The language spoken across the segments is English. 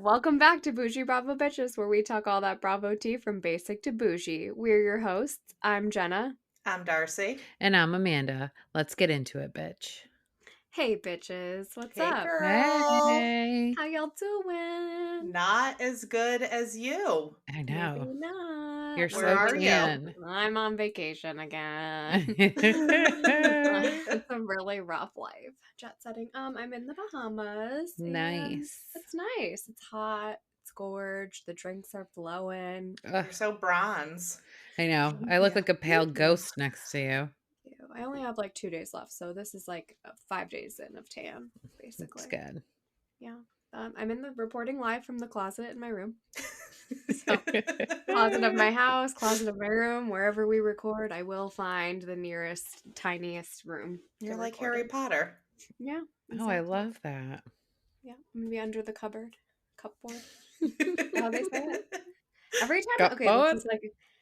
Welcome back to Bougie Bravo Bitches, where we talk all that Bravo tea from basic to bougie. We're your hosts. I'm Jenna. I'm Darcy. And I'm Amanda. Let's get into it, bitch. Hey, bitches. What's Hey, up? girl. Hey. How y'all doing? Not as good as you. I Maybe know. not. You're Where so are you? tan. I'm on vacation again. It's a really rough life. Jet setting. I'm in the Bahamas. And Nice. it's nice. It's hot. It's gorge. The drinks are flowing. Ugh, You're so bronze. I know. Thank I look you. like a pale Thank you. ghost next to you. I only have like 2 days left, so this is like 5 days in of tan, basically. It's good. Yeah. I'm in the reporting live from the closet in my room. So, closet of my house, closet of my room, wherever we record, I will find the nearest, tiniest room. You're to like record Harry in. Potter. Yeah. Oh, I Exactly. love that. Yeah. I'm gonna be under the cupboard. Cupboard. How they say it. Every time, Got okay, bored?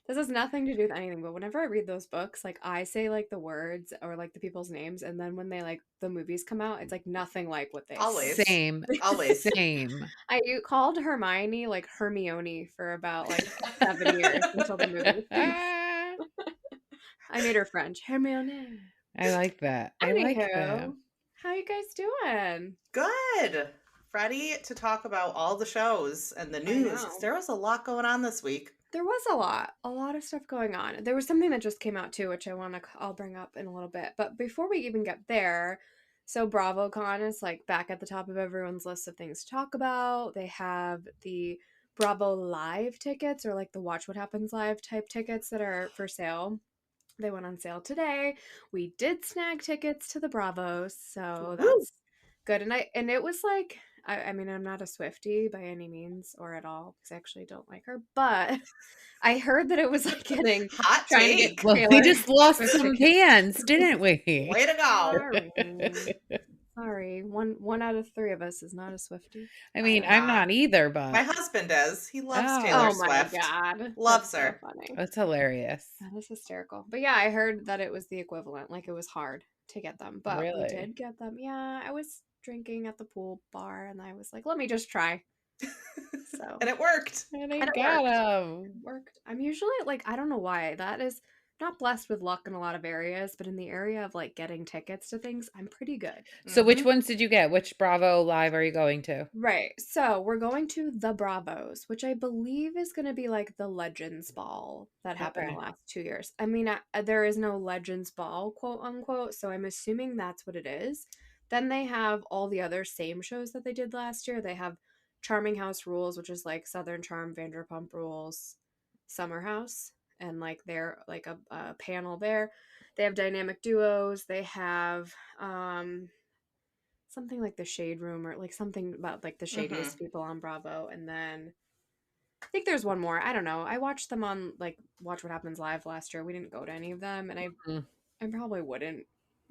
this has nothing to do with anything, but whenever I read those books, like I say like the words or like the people's names, and then when they like the movies come out, it's like nothing like what they Always. Same. Always. Same. I called Hermione like Hermione for about like 7 years until the movie. I I made her French. Hermione. like that. I like that. Anywho, how you guys doing? Good. Ready to talk about all the shows and the I news. know. There was a lot going on this week. There was a lot of stuff going on. There was something that just came out too, which I'll bring up in a little bit. But before we even get there, so BravoCon is like back at the top of everyone's list of things to talk about. They have the Bravo Live tickets or like the Watch What Happens Live type tickets that are for sale. They went on sale today. We did snag tickets to the Bravos, so Woo! that's good. And it was like I mean I'm not a Swiftie by any means or at all because I actually don't like her, but I heard that it was like getting Hot trying to get take. Well, we Taylor just lost Swift some tickets. fans, didn't we? Way to go. Sorry. One out of three of us is not a Swiftie. I mean, I'm I'm not. not either, My but husband is. He loves Oh. Taylor Oh my Swift. god. Loves That's her. so funny. that's hilarious. That is hysterical. But yeah, I heard that it was the equivalent. Like it was hard to get them, but we Really? did get them. Yeah, I was drinking at the pool bar and I was like, let me just try. So And it worked. And I And it got worked. him. It worked. I'm usually like, I don't know why. That is not blessed with luck in a lot of areas, but in the area of like getting tickets to things, I'm pretty good. So which Mhm. ones did you get? Which Bravo Live are you going to? Right. So we're going to the Bravos, which I believe is going to be like the Legends Ball that happened the Okay. last 2 years. I mean, there is no Legends Ball, quote unquote. So I'm assuming that's what it is. Then they have all the other same shows that they did last year. They have Charming House Rules, which is like Southern Charm, Vanderpump Rules, Summer House, and like they're like a panel there. They have dynamic duos. They have something like the Shade Room or like something about like the Mhm. shadiest people on Bravo. And then I think there's one more. I don't know. I watched them on like Watch What Happens Live last year. We didn't go to any of them, and Mm. I probably wouldn't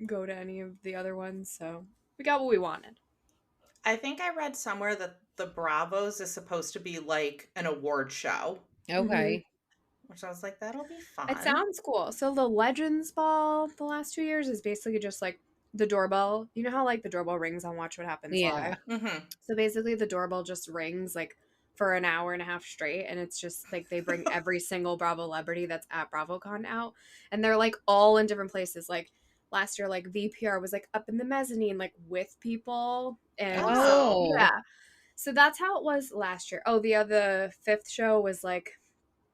go to any of the other ones. So we got what we wanted. I think I read somewhere that the Bravos is supposed to be like an award show, Okay. which I was like, that'll be It fun. sounds cool. So the Legends Ball the last 2 years is basically just like the doorbell. You know how like the doorbell rings on Watch What Happens Yeah. Live? Mm-hmm. So basically the doorbell just rings like for an hour and a half straight, and it's just like they bring every single Bravo celebrity that's at BravoCon out, and they're like all in different places. Like last year, like VPR was like up in the mezzanine, like with people, and Oh. yeah. So that's how it was last year. Oh, the other fifth show was like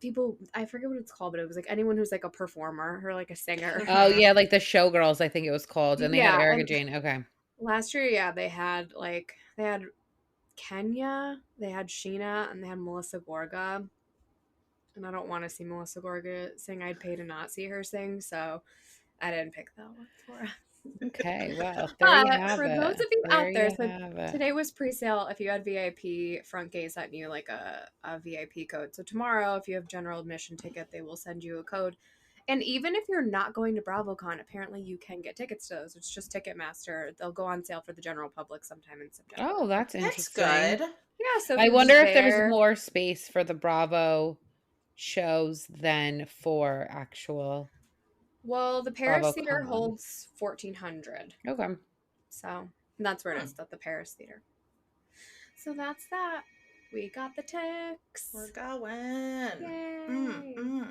people. I forget what it's called, but it was like anyone who's like a performer or like a singer. Oh Mhm. yeah, like the Showgirls, I think it was called, and they had Yeah, Erica and Jane. Okay. last year, yeah, they had Kenya, they had Sheena, and they had Melissa Gorga. And I don't want to see Melissa Gorga sing. I'd pay to not see her sing, so I didn't pick that one for us. Okay. Well, there you But have for those it. of you There out there, you so have it. today was pre-sale. If you had VIP, front gate sent you like a VIP code. So tomorrow, if you have general admission ticket, they will send you a code. And even if you're not going to BravoCon, apparently you can get tickets to those. It's just Ticketmaster. They'll go on sale for the general public sometime in September. Oh, that's That's interesting. good. Yeah, so if I you're wonder just if there's there, more space for the Bravo shows than for actual well, the Paris Theater BravoCon. holds 1,400. Okay. So that's where it Hmm. is, at the Paris Theater. So that's that. We got the text. We're going. Yay.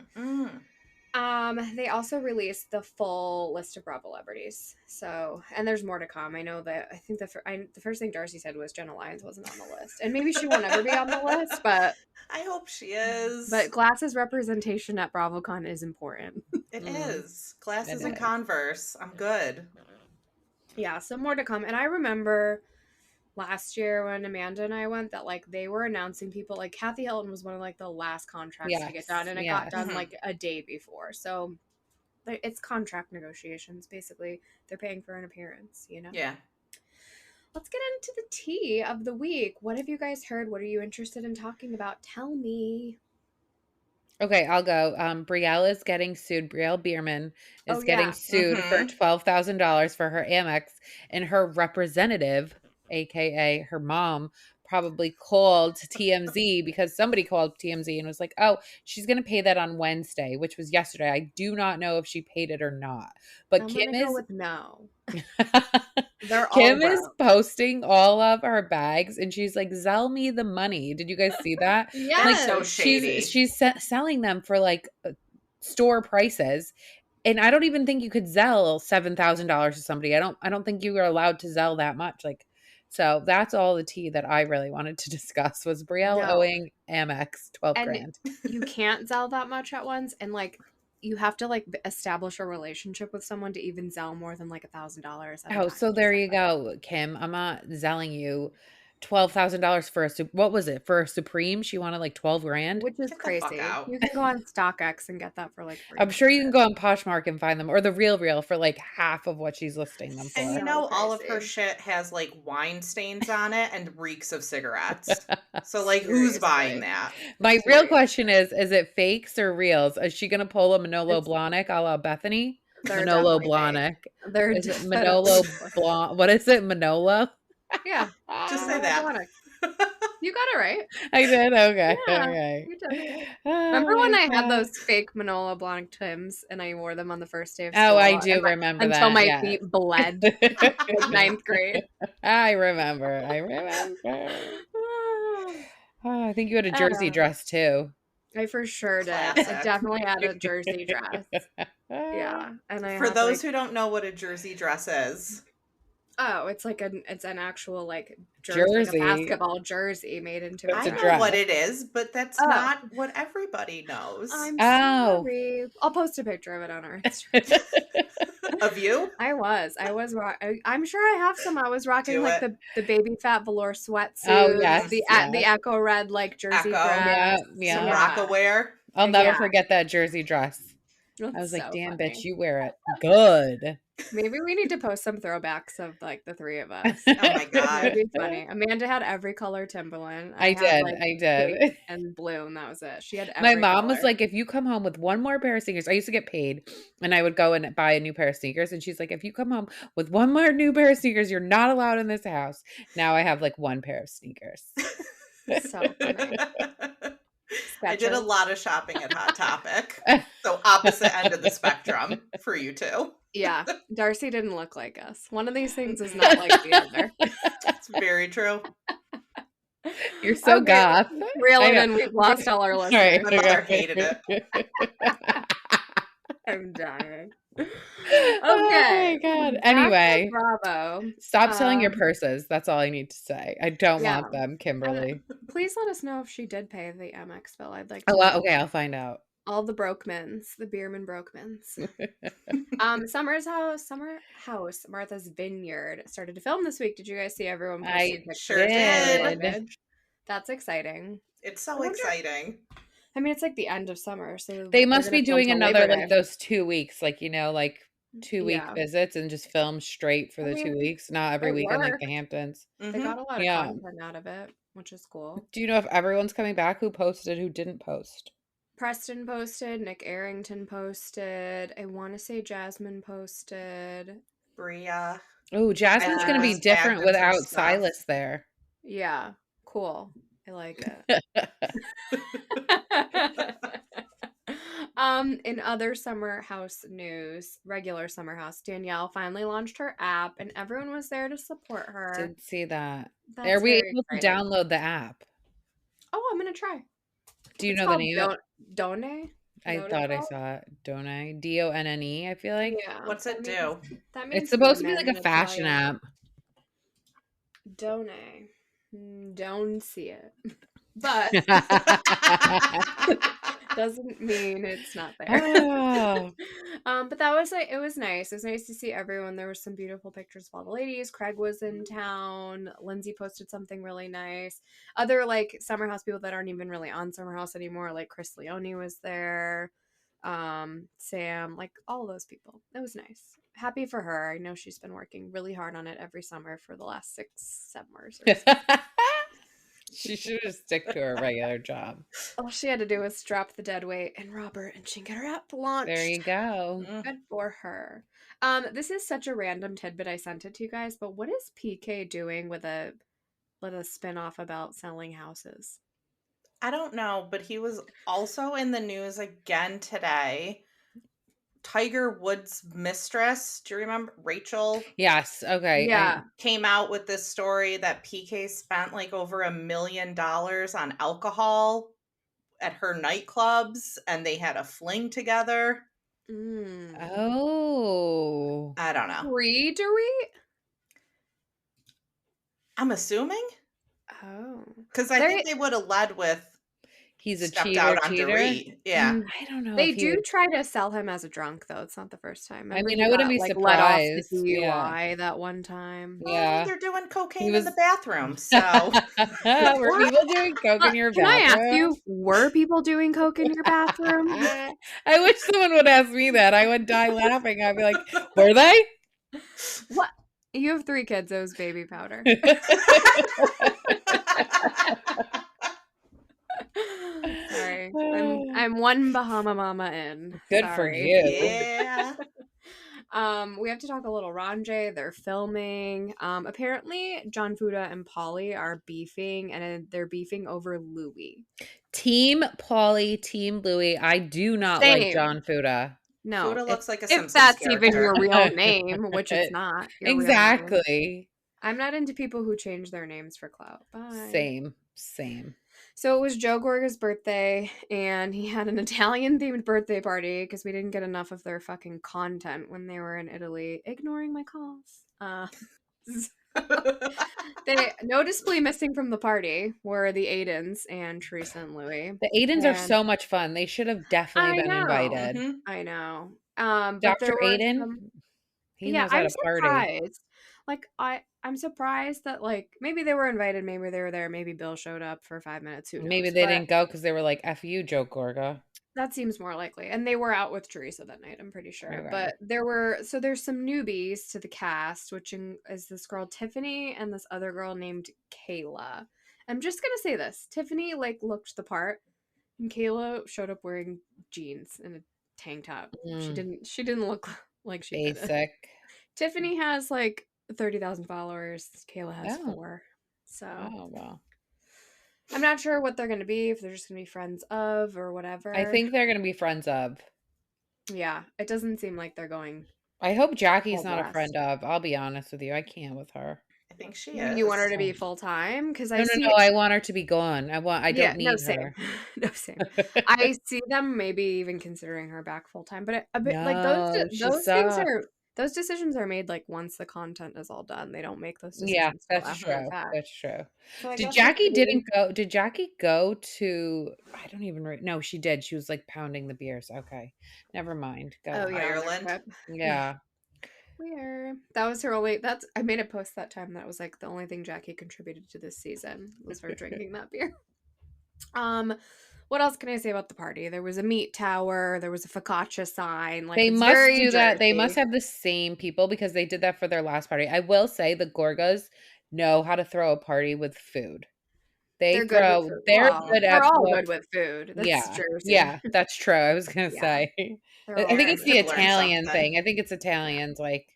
Mm. They also released the full list of Bravo celebrities. So, and there's more to come. I know that I think the first thing Darcy said was Jenna Lyons wasn't on the list, and maybe she won't ever be on the list, but I hope she is. But Glass's representation at BravoCon is important. It is. Glasses It and is. Converse. I'm good. Yeah, so more to come. And I remember last year when Amanda and I went that like they were announcing people, like Kathy Hilton was one of like the last contracts to get done, and it got done like a day before. So it's contract negotiations basically. They're paying for an appearance, you know. Yeah. Let's get into the tea of the week. What have you guys heard? What are you interested in talking about? Tell me. Okay, I'll go. Brielle is getting sued. Brielle Bierman is getting sued for $12,000 for her Amex, and her representative, aka her mom, probably called TMZ because somebody called TMZ and was like, "Oh, she's going to pay that on Wednesday," which was yesterday. I do not know if she paid it or not. But I'm Kim gonna go is with no. They're all Kim is broke. posting all of her bags and she's like, "Sell me the money." Did you guys see that? Like That's so shady. she's selling them for like store prices. And I don't even think you could sell $7,000 to somebody. I don't think you were allowed to sell that much. Like, so that's all the tea that I really wanted to discuss was Brielle No. owing Amex 12 And grand. you can't sell that much at once, and like you have to like establish a relationship with someone to even sell more than like $1,000 at a Oh, time. so there you go, Kim. I'm not selling you $12,000 for what was it? For a Supreme? She wanted like 12 grand. Which is Get the crazy. fuck out. You can go on StockX and get that for like I'm sure you can $300. go on Poshmark and find them, or the Real for like half of what she's listing them And you for. know, all of her crazy. shit has like wine stains on it and reeks of cigarettes. So, like, who's buying Seriously. that? My real Seriously. question is it fakes or reals? Is she gonna pull a Manolo It's- Blahnik a la Bethany? They're Manolo definitely Blahnik. fake. They're Is it definitely Manolo fake. Blahnik? What is it? Manolo? Yeah. Just say Manolo that. Blahnik. You got it right. I did? Okay. Yeah, Okay. you did. Oh Remember when my I had God. those fake Manolo Blahnik Tims and I wore them on the first day of Oh, school? I do and remember until that. my Yeah. feet bled in ninth grade. I remember. I remember. Oh, I think you had a jersey dress too. I for sure did. I Classic. definitely had a jersey dress. Yeah, and I For had, those like, who don't know what a jersey dress is, oh, it's an actual like jersey, like a basketball jersey made into a It's I a know dress. what dress. it is, but that's Oh. not what everybody knows. I'm Oh. sorry. I'll post a picture of it on our Instagram. Of you? I was. I'm sure I have some. I was rocking Do like it. the baby fat velour sweatsuit. Oh, yes, The yes. the Echo Red like jersey Echo. dress. Yeah. Some Yeah. Rockaware. I'll never Yeah. forget that jersey dress. That's I was like, so damn, funny. bitch, you wear it good. Maybe we need to post some throwbacks of like the three of us. Oh my God. That'd be funny. Amanda had every color Timberland. I had, like, did. pink and blue, and that was it. She had My every mom was color. like, if you come home with one more pair of sneakers, I used to get paid and I would go and buy a new pair of sneakers. And she's like, if you come home with one more new pair of sneakers, you're not allowed in this house. Now I have like one pair of sneakers. So funny. I did a Skechers. lot of shopping at Hot Topic. So opposite end of the spectrum for you two. Yeah, Darcy didn't look like us. One of these things is not like the other. That's very true. You're so Okay, goth. Reel I it know. in. We've lost all our All listeners. right, My mother hated it. I'm dying. Oh my Okay. God. back to Anyway, Bravo. stop selling your purses. That's all I need to say. I don't yeah. want them, Kimberly. Please let us know if she did pay the Amex bill. I'd like to Oh, know. okay, I'll find out. All the Brokemans, the Bierman Brokemans. Summer House, Martha's Vineyard started to film this week. Did you guys see everyone posting I pictures? sure did. Footage? That's exciting. It's so wonder- exciting. I mean, it's like the end of summer, so They they're must be gonna film doing till another Labor like Day. those 2 weeks, like 2-week Yeah. visits and just film straight for I the 2 mean, weeks, not every it week in like worked. the Hamptons. They got a lot of Yeah. content out of it, which is cool. Do you know if everyone's coming back? Who posted? Who didn't post? Preston posted, Nick Arrington posted, I want to say Jasmine posted. Bria. Oh, Jasmine's going to be was different tagged in some without stuff. Silas there. Yeah, cool. I like it. In other summer house news, regular summer house, Danielle finally launched her app and everyone was there to support her. Did see that. That's Are we very able to exciting. download the app? Oh, I'm gonna try. Do you It's know the called name? Donne. I thought I saw it. Donne. Donne, I feel like. Yeah, What's it do? that It's means supposed to be women like in a fashion Italian. app. Donne. Don't see it. But doesn't mean it's not there. Oh. But that was like, it was nice. It was nice to see everyone. There were some beautiful pictures of all the ladies. Craig was in town. Lindsay posted something really nice. Other like Summer House people that aren't even really on Summer House anymore, like Chris Leone was there. Sam, like all those people. It was nice. Happy for her. I know she's been working really hard on it every summer for the last 6 summers or so. She should have stick to her regular job. All she had to do was drop the dead weight and Robert, and she can get her app There you launched. go. Good for her. This is such a random tidbit. I sent it to you guys, but what is PK doing with a spin-off about selling houses? I don't know, but he was also in the news again today. Tiger Woods' mistress, do you remember Rachel? Yes. Okay. Yeah. Came out with this story that PK spent like over $1 million on alcohol at her nightclubs, and they had a fling together. Oh. I don't know. Dorit? I'm assuming? Oh. Because I think they would have led with He's a stepped cheater, out on cheater. Dorit. Yeah. I don't know They if he do would. try to sell him as a drunk, though. It's not the first time. I Remember mean, he I wouldn't got be like let off the surprised. Yeah. DUI that one time. Well, Yeah. they're doing He cocaine in was. the bathroom, so Were people doing coke in your Can I ask bathroom? you, were people doing coke in your bathroom? I wish someone would ask me that. I would die laughing. I'd be like, were they? What? You have 3 kids. It was baby powder. Sorry. I'm one Bahama Mama in. Good for Sorry. you. yeah. We have to talk a little Ranjay. They're filming. Apparently John Fuda and Polly are beefing, and they're beefing over Louis. Team Pauly, Team Louis. I do not like John Fuda. No, Fuda looks like a if Simpsons that's character. even your real name, which it's not. Your real name. Exactly. I'm not into people who change their names for clout. Bye. Same. So it was Joe Gorga's birthday, and he had an Italian-themed birthday party because we didn't get enough of their fucking content when they were in Italy. Ignoring my calls. Noticeably missing from the party were the Aidens and Teresa and Louis. The Aidens are so much fun. They should have definitely been invited. Mm-hmm. I know. But Dr. there were Aiden, he knows how I'm to party. surprised. Like I'm surprised that like maybe they were invited, maybe they were there, maybe Bill showed up for 5 minutes. Who knows? Maybe they didn't go because they were like, "F you, Joe Gorga." That seems more likely. And they were out with Teresa that night, I'm pretty sure. Okay. But there's some newbies to the cast, which is this girl Tiffany and this other girl named Kayla. I'm just gonna say this: Tiffany like looked the part, and Kayla showed up wearing jeans and a tank top. She didn't look like she basic. did. Tiffany has like 30,000 followers. Kayla has 4. So well. I'm not sure what they're going to be, if they're just going to be friends of or whatever. I think they're going to be friends of. Yeah, it doesn't seem like they're going. I hope Jackie's not a friend of. I'll be honest with you. I can't with her. I think she is. You want her to be full time? Because No, I want her to be gone. I don't need her. No, same. I see them maybe even considering her back full time, but those decisions are made like once the content is all done. They don't make those decisions. Yeah, that's true. That's true. So Did Jackie Did Jackie go to? I don't even. No, she did. She was like pounding the beers. Okay, never mind. Go. Oh, yeah, Ireland. Yeah. Weird. That was her only. I made a post that time that was like the only thing Jackie contributed to this season was her drinking that beer. What else can I say about the party? There was a meat tower. There was a focaccia sign. Like they must do that. They must have the same people because they did that for their last party. I will say the Gorgas know how to throw a party with food. They're good with food. That's Jersey. Yeah, that's true. I was gonna say. I think it's the Italian thing. I think it's Italians, like,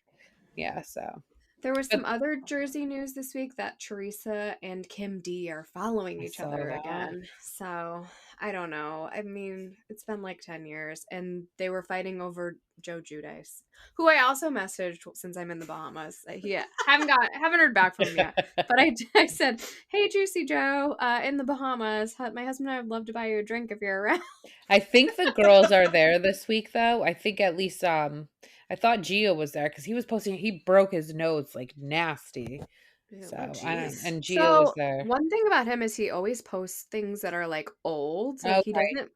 yeah. So there was some other Jersey news this week that Teresa and Kim D are following each other again. So I don't know. I mean, it's been like 10 years, and they were fighting over Joe Judice, who I also messaged since I'm in the Bahamas. Haven't heard back from him yet, but I said, "Hey, Juicy Joe, in the Bahamas, my husband and I would love to buy you a drink if you're around." I think the girls are there this week, though. I think at least I thought Gio was there because he was posting. He broke his nose like nasty. Ew. So Oh, I don't. jeez. And Gio was So there. one thing about him is he always posts things that are like old. Like he Okay. doesn't.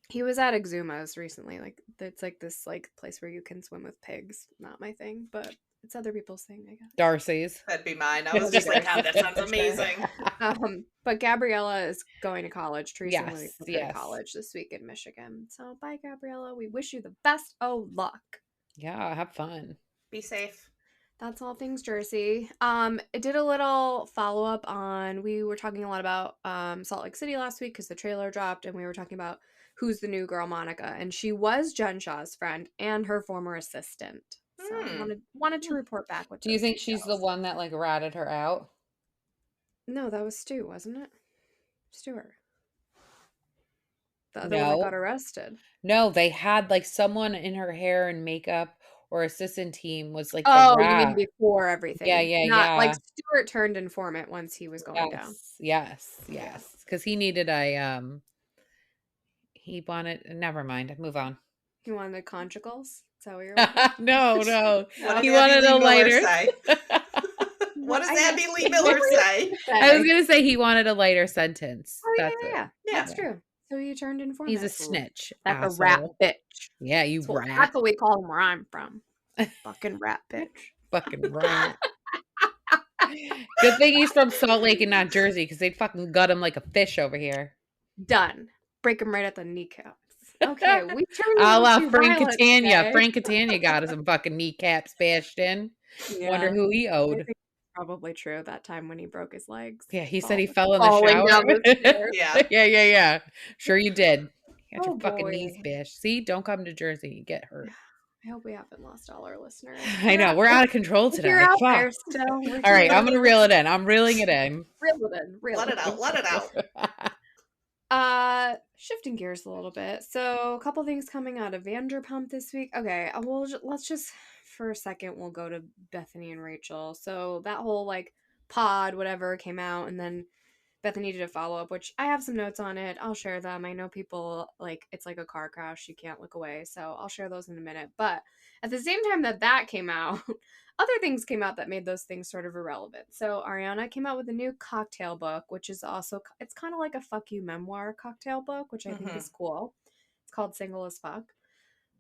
He was at Exuma's recently. Like it's like this like place where you can swim with pigs. Not my thing, but it's other people's thing, I guess. Darcy's. That'd be mine. I was That'd be just like, theirs, God, that sounds for sure. amazing. But Gabriella is going to college. Teresa and Louis Yes. are going to Yes. college this week in Michigan. So bye, Gabriella. We wish you the best of luck. Yeah. Have fun. Be safe. That's all things Jersey. I did a little follow up on. We were talking a lot about Salt Lake City last week because the trailer dropped, and we were talking about who's the new girl, Monica, and she was Jen Shaw's friend and her former assistant. So wanted to report back with. Do you think she's the one that like ratted her out? No, that was Stu, wasn't it? Stuart. The other one that No. got arrested. No, they had like someone in her hair and makeup or assistant team was like the Oh, you mean rat. before everything? Yeah. Not like Stuart turned informant once he was going down. Yes. Because he needed he wanted. Never mind. Move on. He wanted conjugals. Is that what you're No. What He does wanted Abby a Lee Miller lighter. say? What does Abby Lee Miller say? I was gonna say he wanted a lighter sentence. Oh That's yeah. it. That's true. So he turned informant. He's a snitch. That's asshole. a rat bitch. Yeah, you That's rat. That's what we call him where I'm from. Fucking rat bitch. Fucking rat. Good thing he's from Salt Lake and not Jersey, because they'd fucking gut him like a fish over here. Done. Break him right at the kneecaps. Okay, we turned a la into Frank violence Catania. today. Frank Catania got some fucking kneecaps bashed in. Yeah. Wonder who he I owed. think it's probably true that time when he broke his legs. Yeah, he said he fell in the Falling shower. down the stairs. Yeah. Sure you did. You got Oh, your fucking boy. knees bashed. See, don't come to Jersey. You get hurt. I hope we haven't lost all our listeners. I know. We're out of control If today. you're out Fuck. there still, we're All right, here. I'm going to reel it in. I'm reeling it in. Reel it in. Let it out. Shifting gears a little bit. So a couple things coming out of Vanderpump this week. Okay, let's just for a second we'll go to Bethany and Rachel. So that whole like pod whatever came out, and then Bethany did a follow up, which I have some notes on it. I'll share them. I know people like it's like a car crash; you can't look away. So I'll share those in a minute. But at the same time that came out, other things came out that made those things sort of irrelevant. So Ariana came out with a new cocktail book, which is also it's kind of like a fuck you memoir cocktail book, which I think is cool. It's called Single as Fuck.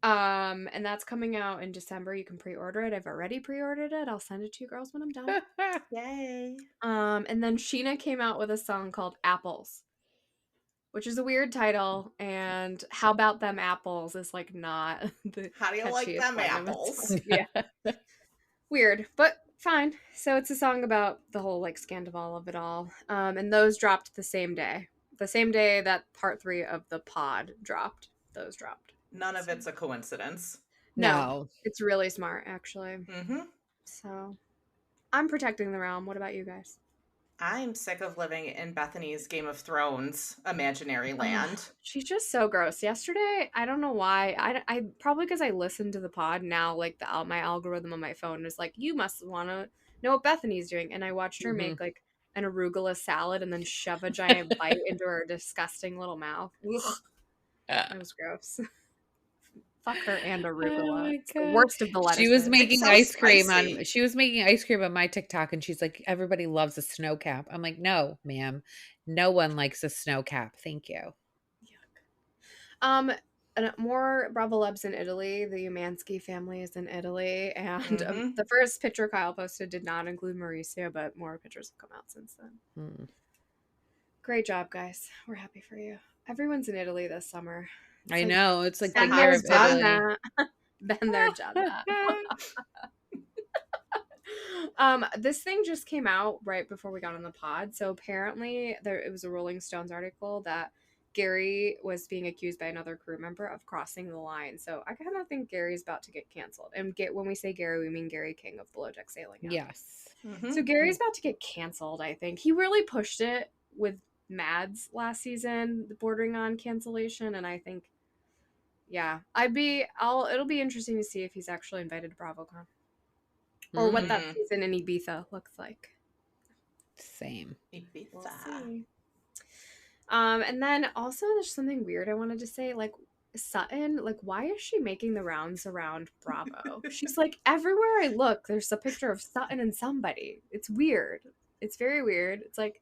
And that's coming out in December. You can pre-order it. I've already pre-ordered it. I'll send it to you girls when I'm done. Yay. And then Sheena came out with a song called Apples, which is a weird title, and How About Them Apples is like not the How do you like catchiest them line of a apples? song. Yeah. Weird, but fine. So it's a song about the whole like scandal of it all. And those dropped the same day. The same day that part 3 of the pod dropped. Those dropped. None of it's a coincidence. No. It's really smart, actually. Mm-hmm. So I'm protecting the realm. What about you guys? I'm sick of living in Bethany's Game of Thrones imaginary land. She's just so gross. Yesterday, I don't know why. I probably because I listened to the pod now. Like my algorithm on my phone is like, you must want to know what Bethany's doing, and I watched her make like an arugula salad and then shove a giant bite into her disgusting little mouth. Ugh. That was gross. Fuck her and arugula. It's the worst of the lettuces. She was making so ice cream spicy. she was making ice cream on my TikTok, and she's like, everybody loves a snow cap. I'm like, no, ma'am. No one likes a snow cap. Thank you. Yuck. And more Bravo Lebs in Italy. The Umansky family is in Italy, and the first picture Kyle posted did not include Mauricio, but more pictures have come out since then. Great job, guys. We're happy for you. Everyone's in Italy this summer. I know. It's like the Been year there, of done Italy. that. Been there, done that. This thing just came out right before we got on the pod. So apparently it was a Rolling Stones article that Gary was being accused by another crew member of crossing the line. So I kind of think Gary's about to get canceled. And when we say Gary, we mean Gary King of Below Deck Sailing. Yes. So Gary's about to get canceled, I think. He really pushed it with Mads last season, bordering on cancellation, and I think, yeah, it'll be interesting to see if he's actually invited to BravoCon or what that Mm. season in Ibiza looks like. Same. We'll Ibiza. see. And then also there's something weird I wanted to say, like Sutton, like why is she making the rounds around Bravo? She's like everywhere I look, there's a picture of Sutton and somebody. It's weird. It's very weird. It's like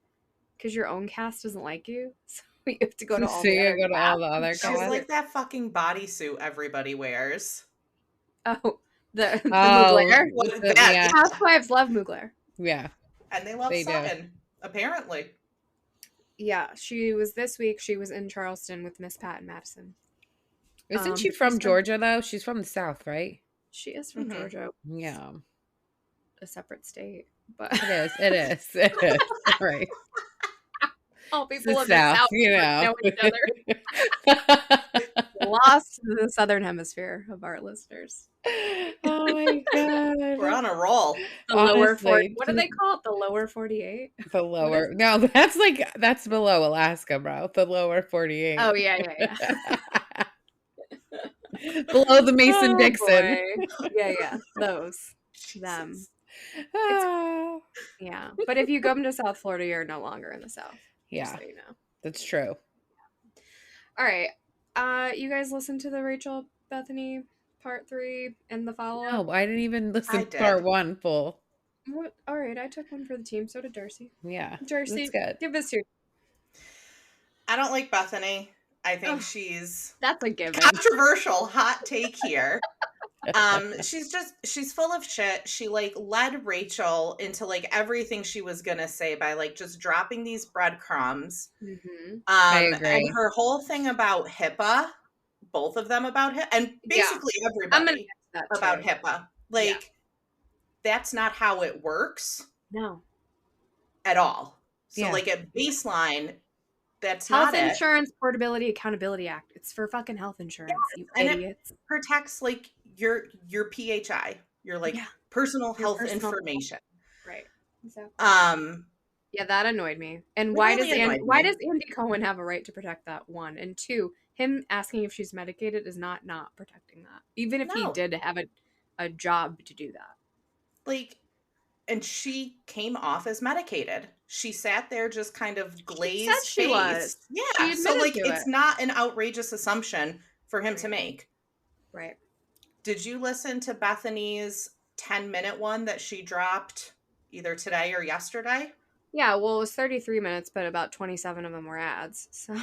because your own cast doesn't like you, so you have to go to all So the you other go to all the other casts. She's casts. like that fucking bodysuit everybody wears. Oh, the Oh, Mugler. What that? yeah, Housewives love Mugler. yeah, And they love they do. Sutton, apparently. Yeah, she was this week. She was in Charleston with Miss Pat and Madison. Isn't she But she from spent. Georgia though? She's from the South, right? She is from Mm-hmm. Georgia, Yeah, a separate state, but it is. It is. It is. Right. all It's the people in the South, South you know. know each other. Lost to the Southern Hemisphere of our listeners. Oh my We're god. on a roll. The lower 40. Honestly, What do they call it? The lower 48? the What is lower. No, that's below Alaska, bro. The lower 48. Oh, yeah. Below the Oh, Mason-Dixon. boy. Yeah. Those. Them. Jesus. Ah. Yeah. But if you come to South Florida, you're no longer in the South. Just Yeah, so you know. that's true. All right. You guys listen to the Rachel Bethany part 3 and the follow-up? No, I didn't even listen I to part did. 1 full. What? All right, I took one for the team. So did Darcy. Yeah, Darcy, that's good. give us your. I don't like Bethany. I think Oh, she's that's a given. controversial. Hot take here. She's full of shit. She like led Rachel into like everything she was gonna say by like just dropping these breadcrumbs. Mm-hmm. I And agree. her whole thing about HIPAA, both of them about HIPAA, and basically I'm gonna everybody get to that about too. HIPAA. Like, that's not how it works No. at all. So, Yeah. like, at baseline, that's Health not it. Insurance Portability Accountability Act. It's for fucking health insurance, you And idiots. it protects like your PHI, your like personal Your health personal- information. Right. Exactly. Yeah, that annoyed me. And It why really does annoyed why me. does Andy Cohen have a right to protect that? One and two, him asking if she's medicated is not protecting that. Even if he No. did have a job to do that. Like, and she came off as medicated. She sat there just kind of glazed said she face. was. Yeah. She So admitted like to it's it. not an outrageous assumption for him to Right. make. Right. Did you listen to Bethany's 10-minute one that she dropped either today or yesterday? Yeah, well, it was 33 minutes, but about 27 of them were ads. So, No,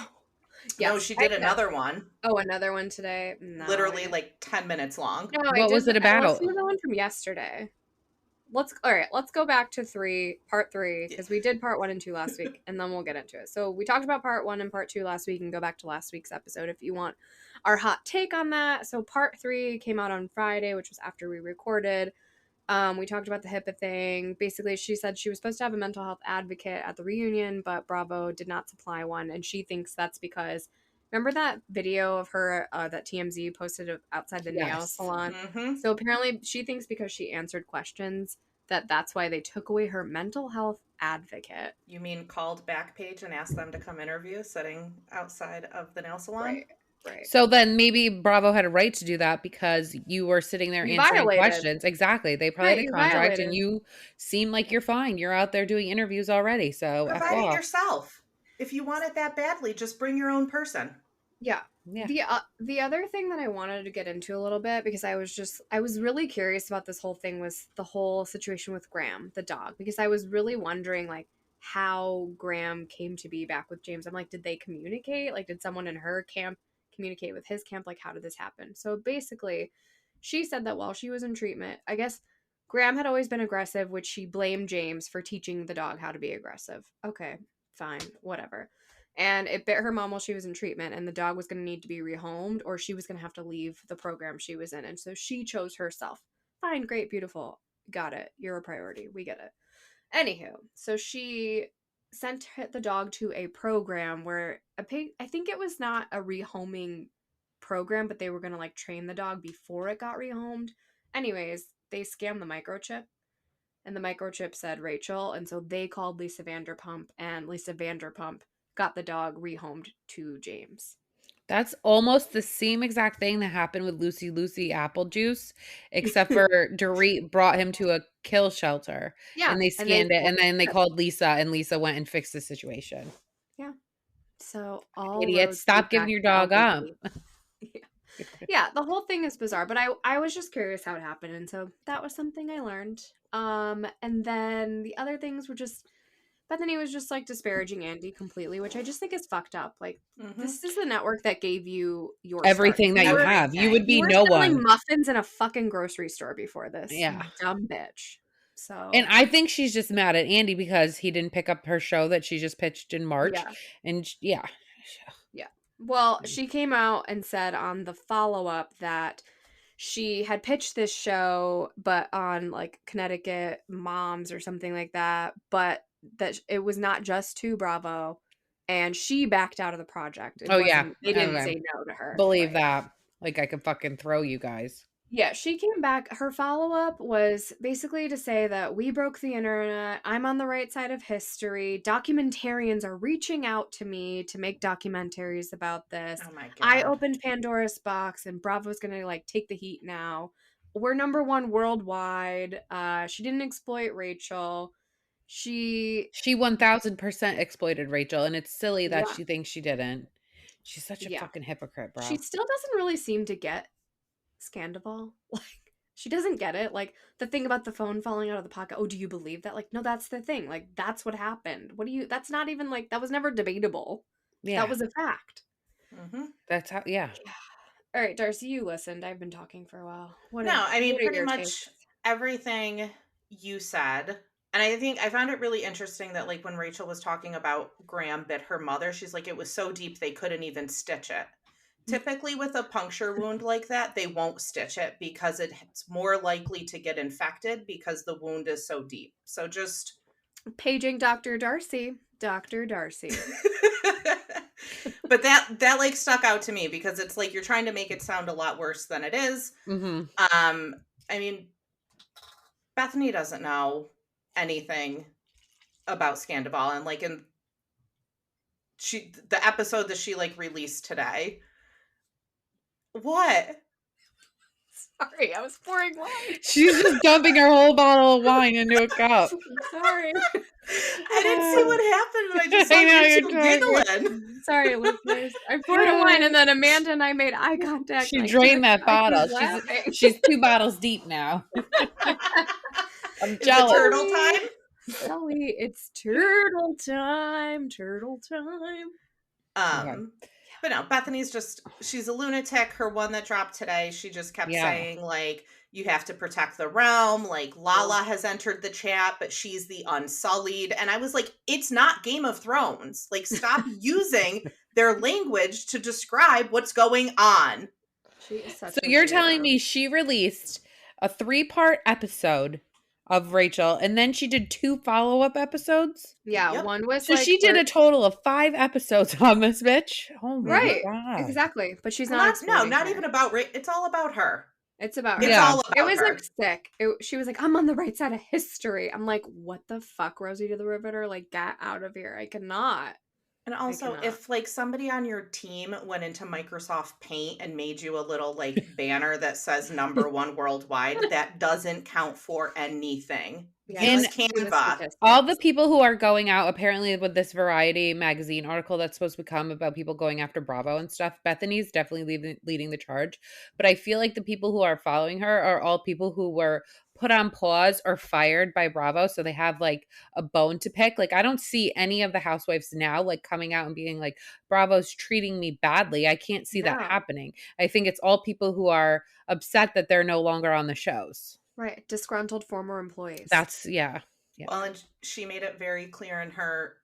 yes, she I did did. another one. Oh, another one today? No, Literally like 10 minutes long. No, What was it about? I listened to the one from yesterday. All right, let's go back to part 3, because we did part 1 and 2 last week, and then we'll get into it. So we talked about part 1 and part 2 last week, and go back to last week's episode if you want our hot take on that. So part 3 came out on Friday, which was after we recorded. We talked about the HIPAA thing. Basically, she said she was supposed to have a mental health advocate at the reunion, but Bravo did not supply one, and she thinks that's because remember that video of her that TMZ posted outside the nail Yes. salon? Mm-hmm. So apparently, she thinks because she answered questions that's why they took away her mental health advocate. You mean called Backpage and asked them to come interview sitting outside of the nail salon? Right. So then maybe Bravo had a right to do that because you were sitting there answering questions. Exactly. They probably had a contract and you seem like you're fine. You're out there doing interviews already. So provide it yourself. If you want it that badly, just bring your own person. Yeah. The other thing that I wanted to get into a little bit, because I was really curious about this whole thing, was the whole situation with Graham, the dog, because I was really wondering like how Graham came to be back with James. I'm like, did they communicate? Like, did someone in her camp communicate with his camp? Like, how did this happen? So basically, she said that while she was in treatment, I guess Graham had always been aggressive, which she blamed James for teaching the dog how to be aggressive. Okay, fine, whatever. And it bit her mom while she was in treatment, and the dog was going to need to be rehomed, or she was going to have to leave the program she was in. And so she chose herself. Fine, great, beautiful. Got it. You're a priority. We get it. Anywho, so she sent the dog to a program where I think it was not a rehoming program, but they were going to like train the dog before it got rehomed. Anyways, they scammed the microchip. And the microchip said Rachel, and so they called Lisa Vanderpump, and Lisa Vanderpump got the dog rehomed to James. That's almost the same exact thing that happened with Lucy Apple Juice, except for Dorit brought him to a kill shelter Yeah, and they and they scanned it, and then they called Lisa, and Lisa went and fixed the situation. yeah. So all Idiots, roads lead stop giving back your to dog Uncle up. Pete. Yeah. Yeah, the whole thing is bizarre, but I was just curious how it happened, and so that was something I learned. And then the other things were just Bethany was just like disparaging Andy completely, which I just think is fucked up. Like, Mm-hmm. this is the network that gave you your start. Everything that you have. You would Everything. be You were no selling one. muffins in a fucking grocery store before this, you Yeah. dumb bitch. And So I think she's just mad at Andy because he didn't pick up her show that she just pitched in March. yeah, And yeah. yeah. Well, she came out and said on the follow up that she had pitched this show, but on like Connecticut Moms or something like that, but that it was not just to Bravo, and she backed out of the project. It Oh, yeah. wasn't, they didn't Okay. say no to her. Believe Right. that. Like, I could fucking throw you guys. Yeah, she came back. Her follow up was basically to say that we broke the internet. I'm on the right side of history. Documentarians are reaching out to me to make documentaries about this. Oh my I God. opened Pandora's box, and Bravo's gonna like take the heat now. We're number one worldwide. She didn't exploit Rachel. She, She 1000% exploited Rachel, and it's silly that yeah, she thinks she didn't. She's such a yeah. fucking hypocrite, She bro. still doesn't really seem to get Scandival. Like, she doesn't get it. Like, the thing about the phone falling out of the pocket. Oh, do you believe that? Like, no, that's the thing. Like, that's what happened. What do you, that's not even like, that was never debatable. That Yeah. was a fact. Mm-hmm. That's how, yeah. All right, Darcy, you listened. I've been talking for a while. No, I mean, What are pretty your takes? much everything you said. And I think I found it really interesting that, like, when Rachel was talking about Graham bit her mother, she's like, it was so deep they couldn't even stitch it. Typically, with a puncture wound like that, they won't stitch it because it's more likely to get infected because the wound is so deep. So just Paging Dr. Darcy. Dr. Darcy. but that like stuck out to me because it's like you're trying to make it sound a lot worse than it is. Mm-hmm. I mean, Bethany doesn't know anything about Scandival, and like in the episode that she like released today. What? Sorry, I was pouring wine. She's just dumping her whole bottle of wine into a cup. Sorry. I didn't see what happened, and I just saw I know, you you're two talking. giggling. Sorry, listeners. I poured a wine, and then Amanda and I made eye contact. She and I drained can't that stop bottle. laughing. She's 2 bottles deep now. I'm Is it jealous. turtle time? Ellie, it's turtle time. Turtle time. Okay. But no, Bethany's just, she's a lunatic. Her one that dropped today, she just kept Yeah. saying, like, you have to protect the realm. Like, Lala has entered the chat, but she's the Unsullied. And I was like, it's not Game of Thrones. Like, stop using their language to describe what's going on. She is such So a you're weirdo. telling me she released a 3-part episode of Rachel, and then she did 2 follow-up episodes? Yeah, Yep. one was So like she did a total of 5 episodes on this bitch? Oh my right, god. exactly. But she's Well, not no, exploiting not her. even about it's all about her. It's about her. It's Yeah. all about It was her. like sick. She was like, I'm on the right side of history. I'm like, what the fuck, Rosie to the Riveter? Like, get out of here. I cannot. And also, cannot. if like somebody on your team went into Microsoft Paint and made you a little like banner that says #1 worldwide, that doesn't count for anything. Yeah, Use let's do the Canva. statistics. All the people who are going out, apparently with this Variety magazine article that's supposed to come about people going after Bravo and stuff, Bethany's definitely leading the charge. But I feel like the people who are following her are all people who were put on pause or fired by Bravo. So they have like a bone to pick. Like, I don't see any of the housewives now like coming out and being like, Bravo's treating me badly. I can't see that No. happening. I think it's all people who are upset that they're no longer on the shows. Right, disgruntled former employees. That's, yeah. Well, and she made it very clear in her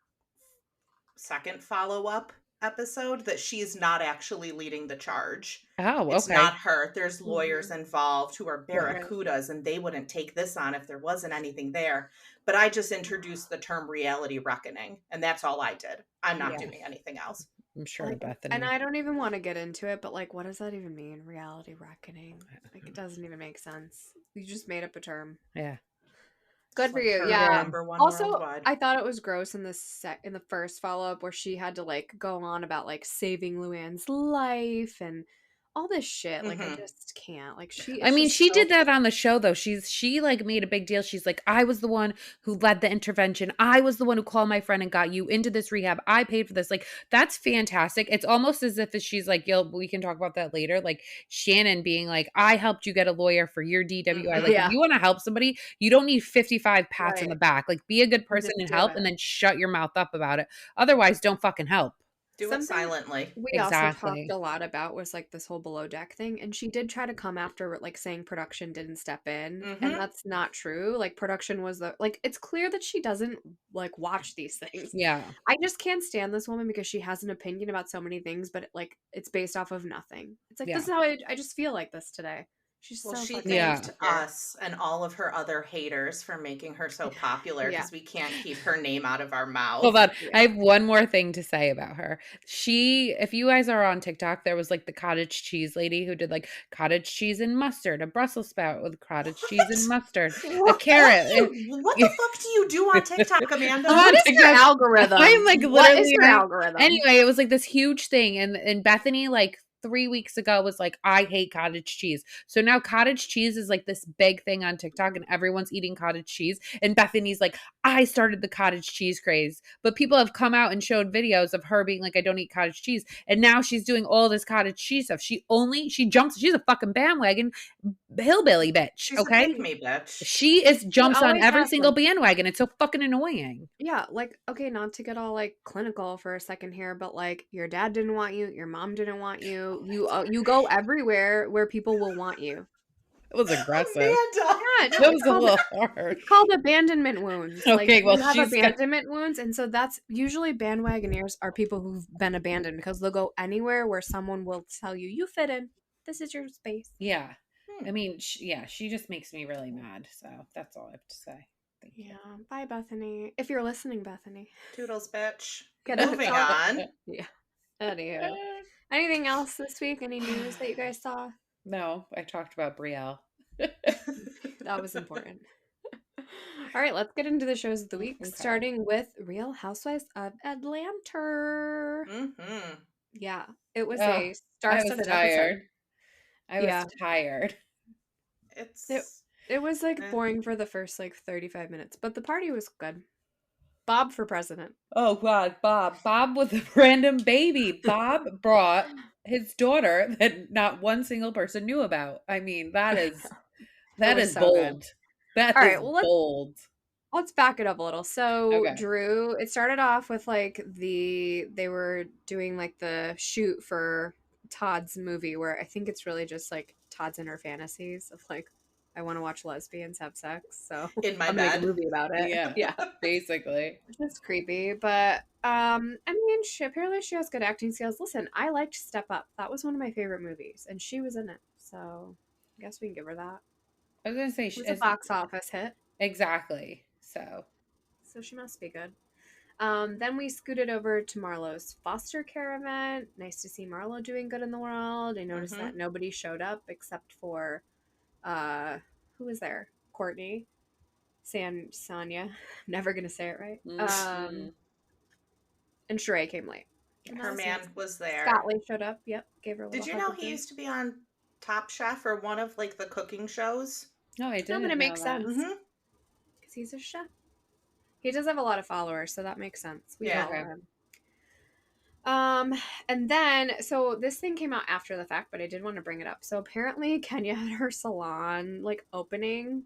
second follow-up episode that she's not actually leading the charge. Oh, okay. It's not her. There's lawyers involved who are Right. barracudas, and they wouldn't take this on if there wasn't anything there. But I just introduced the term reality reckoning, and that's all I did. I'm not doing anything else. I'm sure Bethany. And I don't even want to get into it, but like, what does that even mean? Reality reckoning? Like, it doesn't even make sense. You just made up a term. Yeah. Good It's for like you. her Yeah. Yeah. number one Also, worldwide. I thought it was gross in in the first follow-up where she had to like go on about like saving Luann's life and all this shit. Like I Mm-hmm. just can't. Like she I is mean, just she so did that on the show though. She like made a big deal. She's like, I was the one who led the intervention. I was the one who called my friend and got you into this rehab. I paid for this. Like, that's fantastic. It's almost as if she's like, yo, we can talk about that later. Like Shannon being like, I helped you get a lawyer for your DWI. Like, if yeah, you want to help somebody, you don't need 55 pats on right. the back. Like, be a good And person just and do help, it. and then shut your mouth up about it. Otherwise, don't fucking help. Do it Something silently. we also talked Exactly. a lot about was like this whole below deck thing, and she did try to come after like saying production didn't step in, and Mm-hmm. that's not true. Like production was the like it's clear that she doesn't like watch these things. Yeah. I just can't stand this woman because she has an opinion about so many things, but like it's based off of nothing. It's like this Yeah. is how I just feel like this today. She's Well, so she fucking Yeah. thanked insecure. us and all of her other haters for making her so popular Yeah, because we can't keep her name out of our Hold mouth. on. I yeah. have one more thing to say about her. If you guys are on TikTok, there was like the cottage cheese lady who did like cottage cheese and mustard, a Brussels sprout with cottage cheese and What? mustard, a What carrot. do you? What the fuck do you do on TikTok, I'm Amanda? What on is your TikTok. I'm algorithm? like What is literally your algorithm? anyway, it was like this huge thing. And Bethany, like 3 weeks ago, was like, I hate cottage cheese. So now cottage cheese is like this big thing on TikTok and everyone's eating cottage cheese. And Bethany's like, I started the cottage cheese craze. But people have come out and showed videos of her being like, I don't eat cottage cheese. And now she's doing all this cottage cheese stuff. She's a fucking bandwagon hillbilly bitch. She's a Okay. pick me bitch. She Jumps on always every has single been. bandwagon. It's so fucking annoying. Yeah, like, okay, not to get all like clinical for a second here, but like your dad didn't want you, your mom didn't want you. Oh, You go everywhere where people will want you. It was that's aggressive. Amanda. Yeah, no, That was a little it's harsh. called abandonment wounds. Like Okay, well, you have she's got abandonment wounds, and so that's usually bandwagoners are people who've been abandoned because they'll go anywhere where someone will tell you you fit in. This is your space. yeah. Hmm. I mean, she just makes me really mad. So that's all I have to say. Thank you. Yeah, bye Bethany. If you're listening, Bethany, Toodles, bitch. get a Moving talk. on. Yeah. Anywho. Anything else this week? Any news that you guys saw? No, I talked about Brielle. That was important. All right, let's get into the shows of the week, Okay. starting with Real Housewives of Atlanta. Mm-hmm. Yeah, it was Oh, a I was star-studded episode. tired. I was Yeah, tired. it It's it was like eh. boring for the first like 35 minutes, but the party was good. Bob for president. Oh God, Bob. Bob was a random baby. Bob brought his daughter that not one single person knew about. I mean, that It was so good. bold. That All is right, well bold. let's back it up a little. So Okay. Drew, it started off with like they were doing like the shoot for Todd's movie where I think it's really just like Todd's inner fantasies of like I want to watch lesbians have sex, so In my I'm gonna make a bed. movie about it. Yeah, Yeah, basically. which is creepy, but I mean, apparently she has good acting skills. Listen, I liked Step Up. That was one of my favorite movies, and she was in it, so I guess we can give her that. I was gonna say It was a box office hit, exactly. so she must be good. Then we scooted over to Marlo's foster care event. Nice to see Marlo doing good in the world. I noticed Mm-hmm. that nobody showed up except for who was there? Courtney, Sonia. Never gonna say it right. Mhm. And Sheree came late. And that Her was man nice. was there. Scott Lee showed up. Yep, gave her a Did little you hug know and he thing. used to be on Top Chef or one of like the cooking shows? No, I No, but didn't it know makes that. sense Mm-hmm. because he's a chef. He does have a lot of followers, so that makes sense. We Yeah. follow Okay. him. And then so this thing came out after the fact, but I did want to bring it up. So apparently Kenya had her salon like opening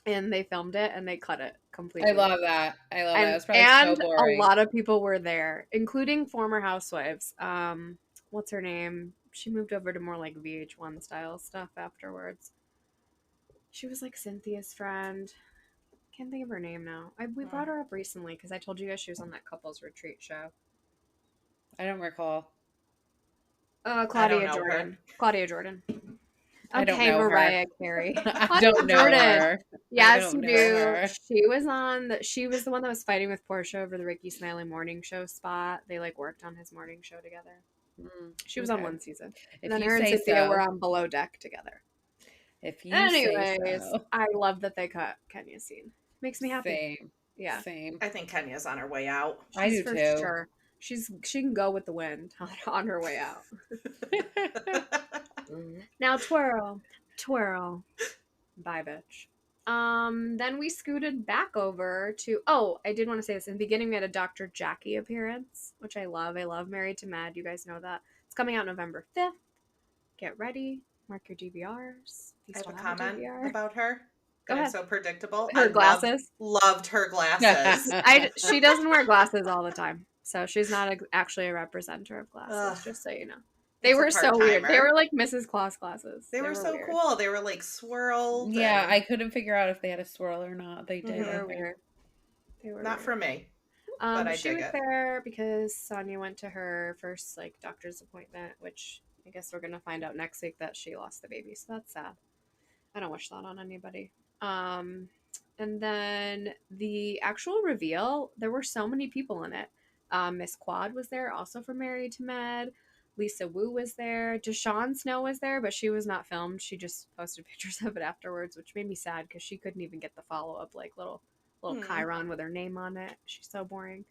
and they filmed it and they cut it completely. I love that. It was probably so And a boring. lot of people were there, including former housewives. What's her name? She moved over to more like VH1 style stuff afterwards. She was like Cynthia's friend. Can't think of her name now. We brought her up recently because I told you guys she was on that couples retreat show. I don't recall. I don't Claudia know Jordan. her. Claudia Jordan. I don't Okay, know her. Mariah Carey. I Claudia don't know Jordan. her. I Yes, don't you know do. her. She was the one that was fighting with Portia over the Ricky Smiley morning show spot. They like worked on his morning show together. She was on Okay. one season. If And then you her and say Cynthia so. were on Below Deck together. If you say Anyways, so. I love that they cut Kenya's scene. Makes me happy. Same. Yeah. Same. I think Kenya's on her way out. I She's do for too. sure. She can go with the wind on her way out. Now twirl, twirl. Bye, bitch. Then we scooted back over to. Oh, I did want to say this. In the beginning, we had a Dr. Jackie appearance, which I love. I love Married to Mad. You guys know that. It's coming out November 5th. Get ready. Mark your DVRs. If you I have still a have a comment DVR. about her. Go That it's ahead. so predictable. Her glasses. Loved her glasses. She doesn't wear glasses all the time, so she's not actually a representative of glasses. Ugh, Just so you know, they it's a were so weird. They part-timer. were like Mrs. Claus glasses. They were so weird. cool. They were like swirled. Yeah, and I couldn't figure out if they had a swirl or not. They They did. were weird. They were not weird. for me, but I She dig was it. there because Sonia went to her first like doctor's appointment, which I guess we're gonna find out next week that she lost the baby. So that's sad. I don't wish that on anybody. And then the actual reveal, there were so many people in it. Miss Quad was there, also from Married to Med. Lisa Wu was there. Deshawn Snow was there, but she was not filmed. She just posted pictures of it afterwards, which made me sad because she couldn't even get the follow up like little chyron with her name on it. She's so boring.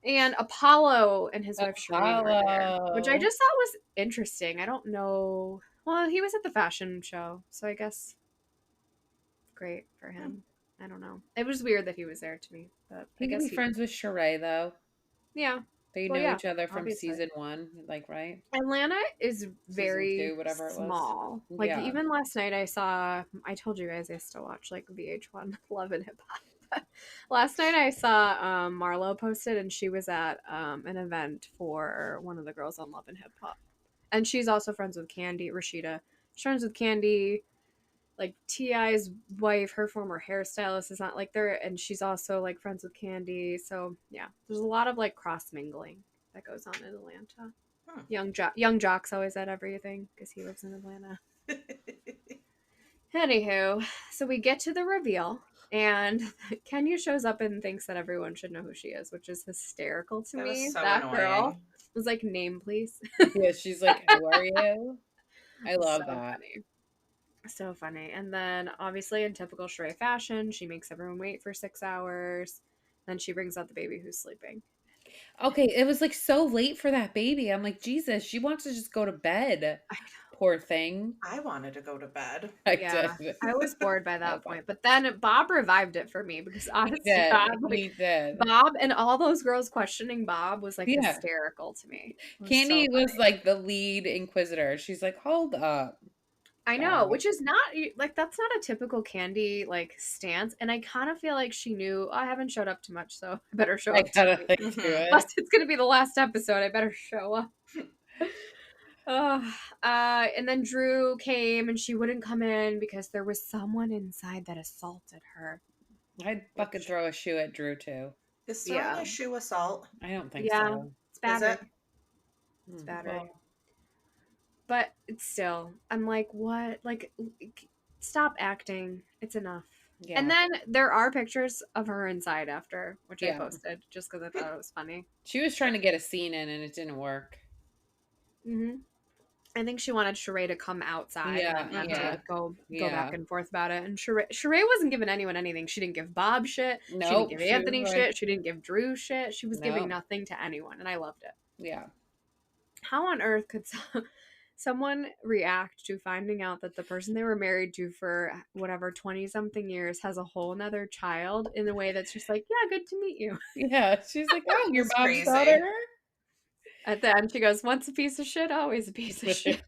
And Apollo and his wife Shireen were there, which I just thought was interesting. I don't know. Well, he was at the fashion show, so I guess great for him. I don't know. It was weird that he was there to me, but He I can guess be friends with Sheree though. Yeah. They Well, know yeah, each other from obviously. season 1, like, right? Atlanta is very Season 2, whatever it was. small. Like Yeah. even last night I told you guys I still watch like VH1 Love and Hip Hop. Last night I saw Marlo posted and she was at an event for one of the girls on Love and Hip Hop. And she's also friends with Candy, Rashida. She's friends with Candy, like T.I.'s wife, her former hairstylist is not like there, and she's also like friends with Candy. So yeah, there's a lot of like cross mingling that goes on in Atlanta. Young Jock's always at everything because he lives in Atlanta. Anywho, so we get to the reveal, and Kenya shows up and thinks that everyone should know who she is, which is hysterical to That me. was so That annoying. girl was like, "Name, please." Yeah, she's like, "Who are you?" I love So that. funny. So funny. And then, obviously, in typical Sheree fashion, she makes everyone wait for 6 hours. Then she brings out the baby who's sleeping. Okay, it was like so late for that baby. I'm like, Jesus, she wants to just go to bed. Poor thing. I wanted to go to bed. I Yeah, did. I was bored by that point. But then Bob revived it for me because honestly, He did. Bob and all those girls questioning Bob was like Yeah. hysterical to me. Candy was like the lead inquisitor. She's like, hold up. I know, which is not like that's not a typical Candy like stance, and I kind of feel like she knew I haven't showed up too much, so I better show up. To it. Unless it's gonna be the last episode, I better show up. And then Drew came, and she wouldn't come in because there was someone inside that assaulted her. I'd fucking throw a shoe at Drew too. Is throwing a shoe assault? I don't think so. It's battery. Is it? It's battery. But it's still, I'm like, what? Like, stop acting. It's enough. Yeah. And then there are pictures of her inside after, which I posted just because I thought it was funny. She was trying to get a scene in and it didn't work. I think she wanted Sheree to come outside and then to go back and forth about it. And Sheree wasn't giving anyone anything. She didn't give Bob shit. She didn't give Anthony shit. She didn't give Drew shit. She was giving nothing to anyone, and I loved it. Yeah. How on earth could someone react to finding out that the person they were married to for whatever 20-something years has a whole nother child in a way that's just like, yeah, good to meet you. Yeah, she's like, oh, you're Bob's daughter? At the end, she goes, once a piece of shit, always a piece of shit.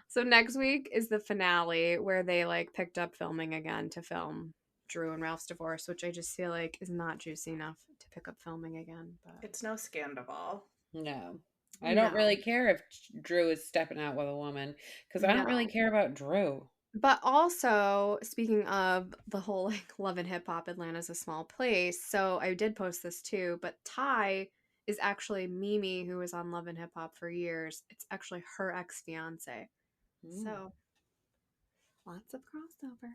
So next week is the finale where they like picked up filming again to film Drew and Ralph's divorce, which I just feel like is not juicy enough to pick up filming again. But it's no scandal. No. I don't really care if Drew is stepping out with a woman because I don't really care about Drew. But also, speaking of the whole like Love and Hip Hop, Atlanta's a small place. So I did post this too, but Ty is actually Mimi, who was on Love and Hip Hop for years. It's actually her ex-fiance. So lots of crossover.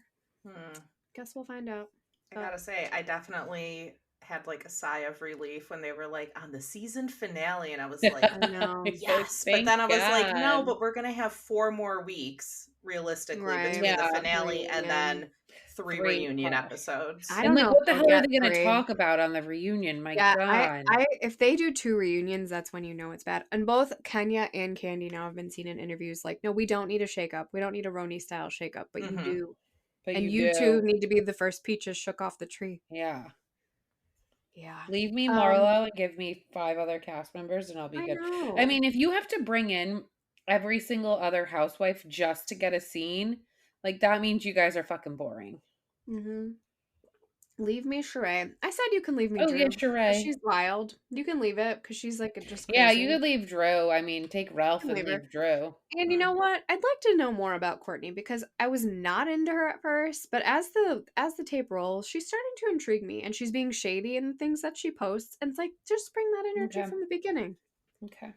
Guess we'll find out. I gotta say, I definitely had like a sigh of relief when they were like on the season finale, and I was like, I know. yes. But Thank then I was like, no, God. but we're gonna have 4 more weeks realistically Right. between the Yeah. finale and Reunion. then 3 3 reunion more. episodes. I And don't like, know if what the they'll hell are get they gonna 3. talk about on the reunion? My Yeah, God. if they do 2 reunions, that's when you know it's bad. And both Kenya and Candy now have been seen in interviews like, no, we don't need a shakeup. We don't need a Roni style shakeup, but you Mm-hmm. do. But And you you two do. need to be the first peaches shook off the tree. Yeah. Yeah. Leave me Um, Marlo and give me 5 other cast members and I'll be I good. I know. mean, if you have to bring in every single other housewife just to get a scene, like that means you guys are fucking boring. Mm-hmm. Leave me Sheree. I said you can leave me Oh yeah, Drew because Sheree. she's wild. You can leave it because she's like just Yeah, you crazy. could leave Drew. I mean, take You Ralph can and leave her. leave Drew. And you know what? I'd like to know more about Courtney because I was not into her at first, but as the tape rolls, she's starting to intrigue me and she's being shady in things that she posts. And it's like just bring that energy Okay. from the beginning. Okay.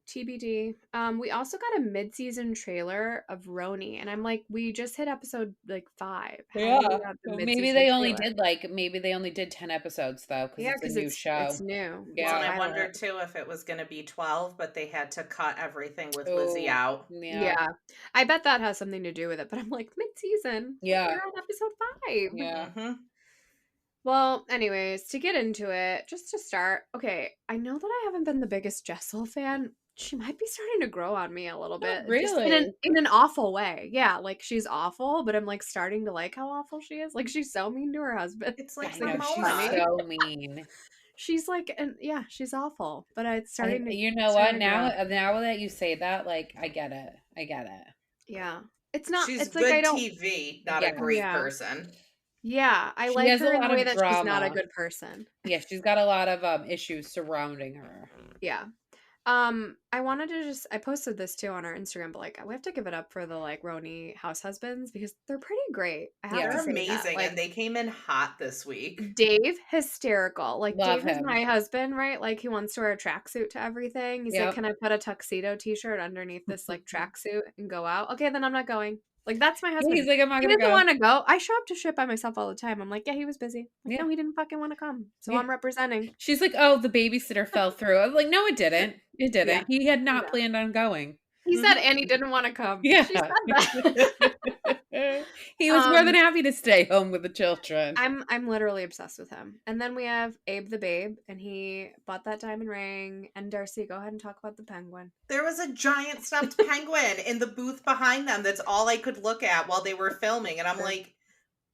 TBD. We also got a mid-season trailer of Roni, and I'm like, we just hit episode like 5. How are we Yeah. at the Well, mid-season trailer? maybe they only did 10 episodes though, because Yeah, it's a because new it's show. new. It's Well, a and I Yeah. wonder pilot. too if it was going to be 12, but they had to cut everything with Lizzie Oh, out. yeah. Yeah, I bet that has something to do with it. But I'm like mid-season. Yeah. We're on episode 5. Yeah. Mm-hmm. Well, anyways, to get into it, just to start, okay, I know that I haven't been the biggest Jessel fan. She might be starting to grow on me a little Oh, bit, just in an really? awful way. Yeah, like she's awful, but I'm like starting to like how awful she is. Like she's so mean to her husband. It's I like I think know it's she's Ramona. funny. so mean. She's like, and yeah, she's awful, but it's And starting to you know what? starting to grow. Now that you say that, like I get it. I get it. Yeah, it's not. She's It's like I good don't. TV, not a Yes. great Yeah, person. yeah, I She like has a her in the lot way of that she's not a drama. good person. Yeah, she's got a lot of issues surrounding her. Yeah. I wanted to just I posted this too on our Instagram, but like we have to give it up for the like Roni house husbands because they're pretty great. I have to They're Yeah. say that. amazing, Like and they came in hot this week. Dave, hysterical. Like Love Dave is him. my husband, right? Like he wants to wear a tracksuit to everything. He's like, Yep. "Can I put a tuxedo t-shirt underneath this like tracksuit and go out?" Okay, then I'm not going. Like that's my Yeah, he's husband. like, I'm not He gonna doesn't go. want to go. I show up to shit by myself all the time. I'm like, yeah, he was busy. Like, Yeah. no, he didn't fucking want to come. So Yeah. I'm representing. She's like, oh, the babysitter fell through. I was like, no, it didn't. It Yeah. didn't. He had No. not planned on going. He said Mhm. Annie didn't want to come. Yeah. She said that. He was more than happy to stay home with the children. I'm literally obsessed with him. And then we have Abe the Babe, and he bought that diamond ring. And Darcy, go ahead and talk about the penguin. There was a giant stuffed penguin in the booth behind them. That's all I could look at while they were filming. And I'm like,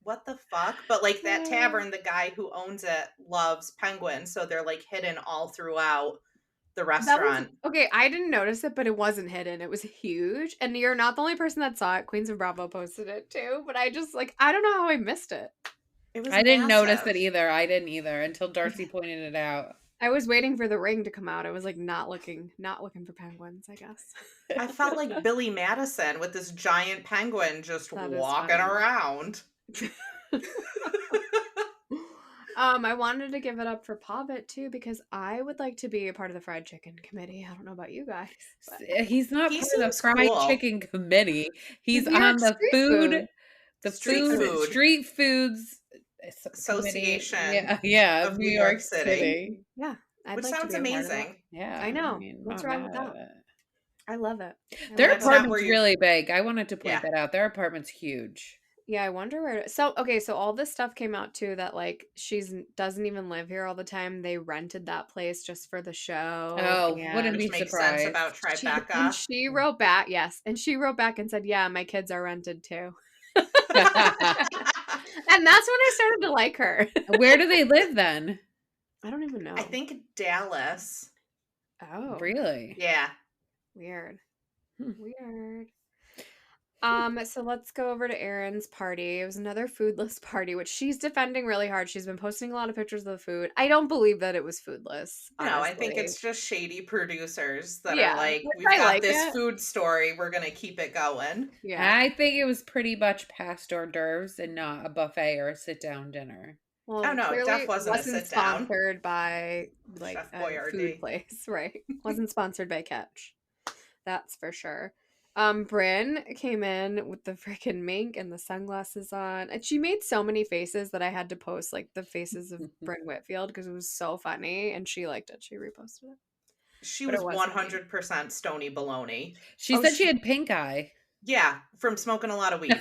what the fuck? But like that tavern, the guy who owns it loves penguins. So they're like hidden all throughout the That was restaurant. okay. I didn't notice it, but it wasn't hidden. It was huge, and you're not the only person that saw it. Queens of Bravo posted it too, but I just like I don't know how I missed it. It was I didn't notice massive. it either. I didn't either until Darcy pointed it out. I was waiting for the ring to come out. I was like not looking for penguins. I guess I felt like Billy Madison with this giant penguin just That is walking funny. around. I wanted to give it up for Pavitt too because I would like to be a part of the fried chicken committee. I don't know about you guys. But He's not He part of the seems fried cool. chicken committee. He's New York on the street food, the Street food, food. street foods Association yeah, of of New New York York City. City. Yeah, I'd which like to sounds be a part of that. amazing. Yeah, I know. mean, What's not wrong with mad that? at it. I love it. Their That's not apartment's where you- really big. I wanted to point Yeah. that out. Their apartment's huge. Yeah, I wonder where. So okay, so all this stuff came out too that like she's doesn't even live here all the time. They rented that place just for the show. Oh, wouldn't and be Which makes surprised. sense about she, Tribeca. and she wrote back, yes, and she wrote back and said, "Yeah, my kids are rented too." And that's when I started to like her. Where do they live then? I don't even know. I think Dallas. Oh, Really? Yeah. weird. Hmm. Weird. So let's go over to Erin's party. It was another foodless party, which she's defending really hard. She's been posting a lot of pictures of the food. I don't believe that it was foodless. No, I think honestly. it's just shady producers that Yeah, are like, which we've I got like this it. food story. We're going to keep it going. Yeah. I think it was pretty much past hors d'oeuvres and not a buffet or a sit-down dinner. Well, Oh, no, it clearly def wasn't a sit-down. sponsored by like Chef a Boyardee. food place, right? Wasn't sponsored by Catch. That's for sure. Bryn came in with the freaking mink and the sunglasses on, and she made so many faces that I had to post like the faces of Bryn Whitfield because it was so funny, and she liked it. She reposted it, She but it was was funny. 100% Stony baloney. She said she had pink eye. Yeah, from smoking a lot of weed.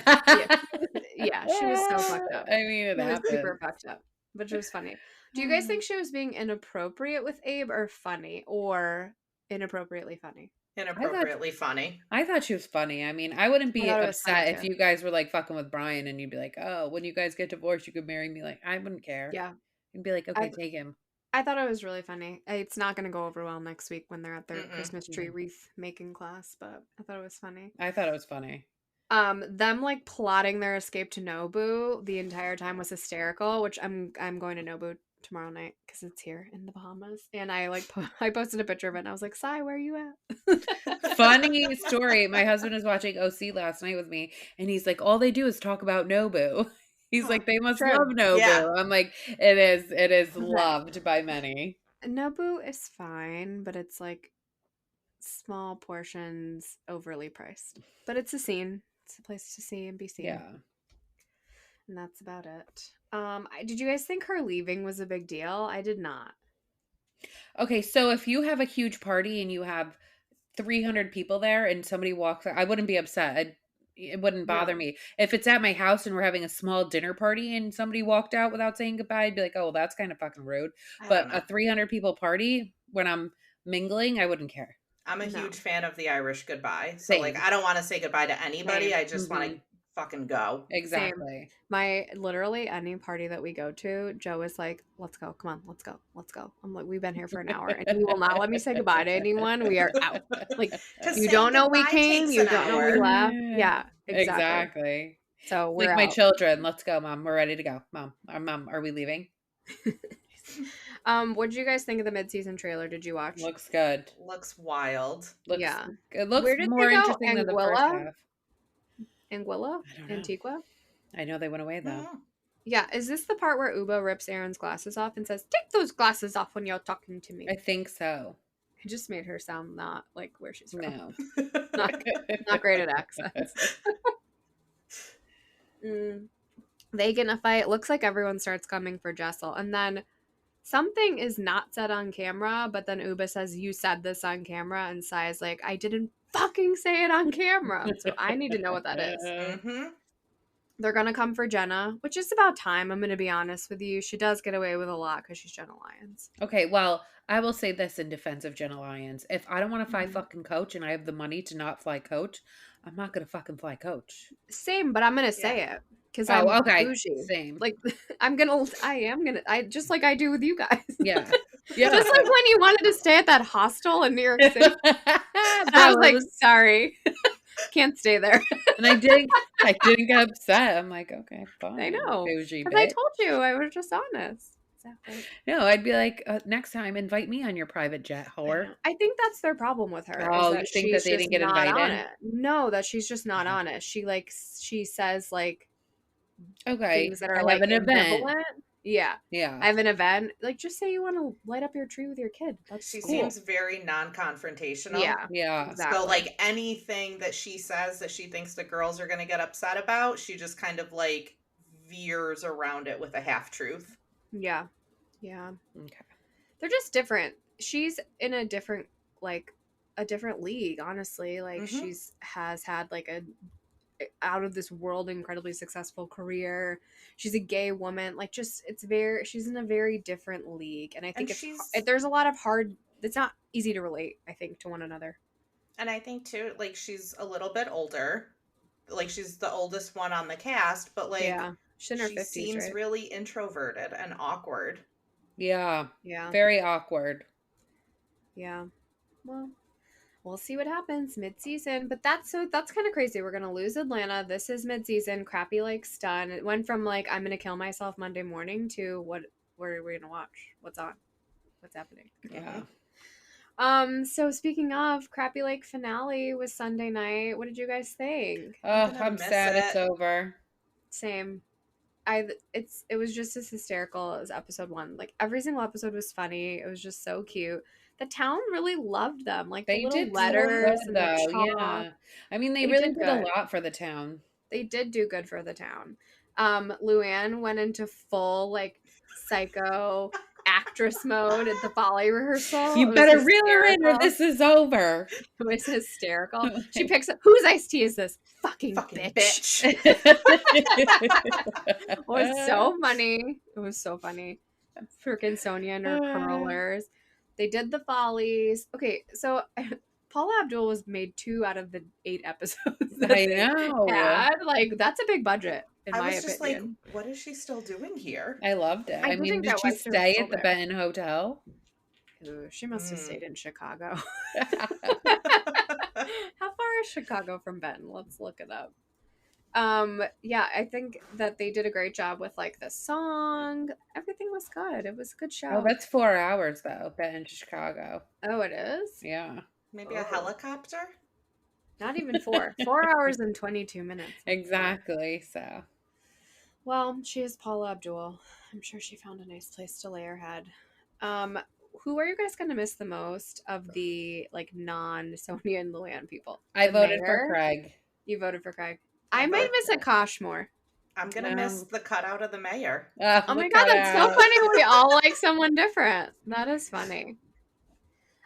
Yeah, she was so fucked up. I mean, it She was happened. super fucked up, but it was funny. Do you guys think she was being inappropriate with Abe, or funny, or inappropriately funny? Inappropriately funny. I thought she was funny. I mean, I wouldn't be thought it was funny, upset if too. you guys were like fucking with Brian and you'd be like, oh, when you guys get divorced, you could marry me. Like, I wouldn't care. Yeah. You'd be like, okay, take him. I thought it was really funny. It's not going to go over well next week when they're at their Mm-mm. Christmas tree wreath making class, but I thought it was funny. I thought it was funny. Them like plotting their escape to Nobu the entire time was hysterical, which I'm going to Nobu tomorrow night because it's here in the Bahamas, and I like I posted a picture of it and I was like, Sai, where are you at? Funny story. My husband was watching OC last night with me, and he's like, all they do is talk about Nobu. He's like, they must True. love Nobu. Yeah. I'm like, it is loved by many. Nobu is fine, but it's like small portions, overly priced. But it's a scene. It's a place to see and be seen. Yeah. And that's about it. Did you guys think her leaving was a big deal? I did not. Okay, so if you have a huge party and you have 300 people there and somebody walks out, I wouldn't be upset. It wouldn't bother me. If it's at my house and we're having a small dinner party and somebody walked out without saying goodbye, I'd be like, oh, well, that's kind of fucking rude. But a 300 people party when I'm mingling, I wouldn't care. I'm a huge fan of the Irish goodbye. So, Same. like, I don't want to say goodbye to anybody. Same. I just want to fucking go. Exactly. Literally any party that we go to, Joe is like, let's go. Come on, let's go. Let's go. I'm like, we've been here for an hour and you will not let me say goodbye to anyone. We are out. Like, you don't know we came. You don't know we left. Yeah, exactly. So we're like my out. children. Let's go, Mom. We're ready to go. Mom, are we leaving? What did you guys think of the mid-season trailer? Did you watch? Looks good. Looks wild. It looks Where did more they go? interesting than the first half. Anguilla? Antigua? I know they went away though. Yeah, is this the part where Uba rips Aaron's glasses off and says, "Take those glasses off when you're talking to me"? I think so. It just made her sound not like where she's from. No. not great at accents. They get in a fight. It looks like everyone starts coming for Jessel. And then something is not said on camera, but then Uba says, "You said this on camera." And Sai is like, "I didn't fucking say it on camera." So I need to know what that is. They're going to come for Jenna, which is about time. I'm going to be honest with you. She does get away with a lot because she's Jenna Lyons. Okay, well, I will say this in defense of Jenna Lyons. If I don't want to fly fucking coach and I have the money to not fly coach, I'm not going to fucking fly coach. Same, but I'm going to say it. Because I'm bougie. Same. Like, I just like I do with you guys. Yeah. Just like when you wanted to stay at that hostel in New York City. And I was like, sorry. Can't stay there. And I didn't get upset. I'm like, okay, fine. I know. Bougie Because I told you. I was just honest. Exactly. No, I'd be like, next time, invite me on your private jet, whore. I think that's their problem with her. Oh, you think that they didn't get invited? No, that she's just not honest. She says like things that are I have an event. Yeah. Yeah. I have an event. Like, just say you want to light up your tree with your kid. She seems very non-confrontational. Yeah. Yeah. Exactly. So, like, anything that she says that she thinks the girls are going to get upset about, she just kind of, like, veers around it with a half-truth. Yeah. Yeah. Okay. They're just different. She's in a different league, honestly. Like, she's has had, like, a out of this world incredibly successful career. She's a gay woman. Like, just she's in a very different league, and I think there's a lot of it's not easy to relate, I think, to one another. And I think too, like, she's a little bit older, like she's the oldest one on the cast, but like she's in her 50s, seems really introverted and awkward. Yeah very awkward. Yeah, well, we'll see what happens mid-season, but that's kind of crazy. We're gonna lose Atlanta. This is mid-season. Crappy Lake's done. It went from like I'm gonna kill myself Monday morning to what are we gonna watch? What's on? What's happening? Yeah. So speaking of, Crappy Lake finale was Sunday night. What did you guys think? I'm sad it's over. Same. It was just as hysterical as episode 1. Like, every single episode was funny. It was just so cute. the town really loved them. Like the They little did so letters good and the though. chalk. Yeah. I mean, they They really did did a good. lot for the town. They did do good for the town. Luann went into full like psycho actress mode at the volley rehearsal. You It was better reel her in or hysterical. this is over. It was hysterical. She picks up, whose iced tea is this? Fucking Fucking bitch. bitch. It was so funny. It was so funny. Freaking Sonia and her curlers. They did the follies. Okay, so Paula Abdul was made 2 out of the 8 episodes that I they know. had. Like, that's a big budget, in I my was just like, opinion. what is she still doing here? I loved it. I I do mean, think did that she was her stay still at the there. Benton Hotel? Ooh, she must have stayed in Chicago. Mm. How far is Chicago from Benton? Let's look it up. Yeah, I think that they did a great job with like the song. Everything was good. It was a good Oh, show. that's 4 hours though, Benton to Chicago. Oh, it is? Yeah. Maybe a Oh. helicopter? Not even 4. 4 hours and 22 minutes. Exactly. So. Well, she is Paula Abdul. I'm sure she found a nice place to lay her head. Who are you guys gonna miss the most of the like non-Sonia and Luann people? I The voted for mayor? Craig. You voted for Craig. I I might voted miss for- Akash more. I'm gonna miss the cutout of the mayor. Oh my god, that's so funny. We all like someone different. That is funny.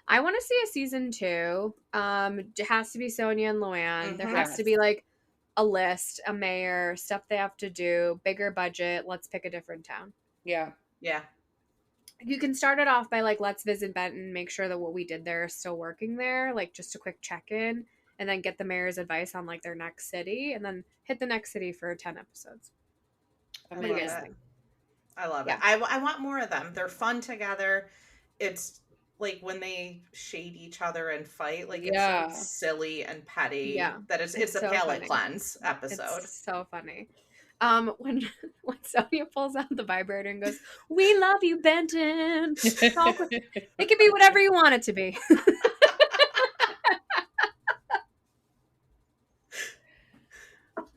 I want to see a season 2. It has to be Sonia and Luann. There has to be like a list, a mayor, stuff they have to do, bigger budget. Let's pick a different town. Yeah. Yeah. You can start it off by like, let's visit Benton, make sure that what we did there is still working there, like just a quick check in, and then get the mayor's advice on like their next city, and then hit the next city for 10 episodes. I What do you love guys it. think? I love Yeah. it. I want more of them. They're fun together. It's like when they shade each other and fight, like Yeah. it's so silly and petty. Yeah. That it's a so palate funny. cleanse episode. It's so funny. When Sonia pulls out the vibrator and goes, "We love you, Benton." It can be whatever you want it to be.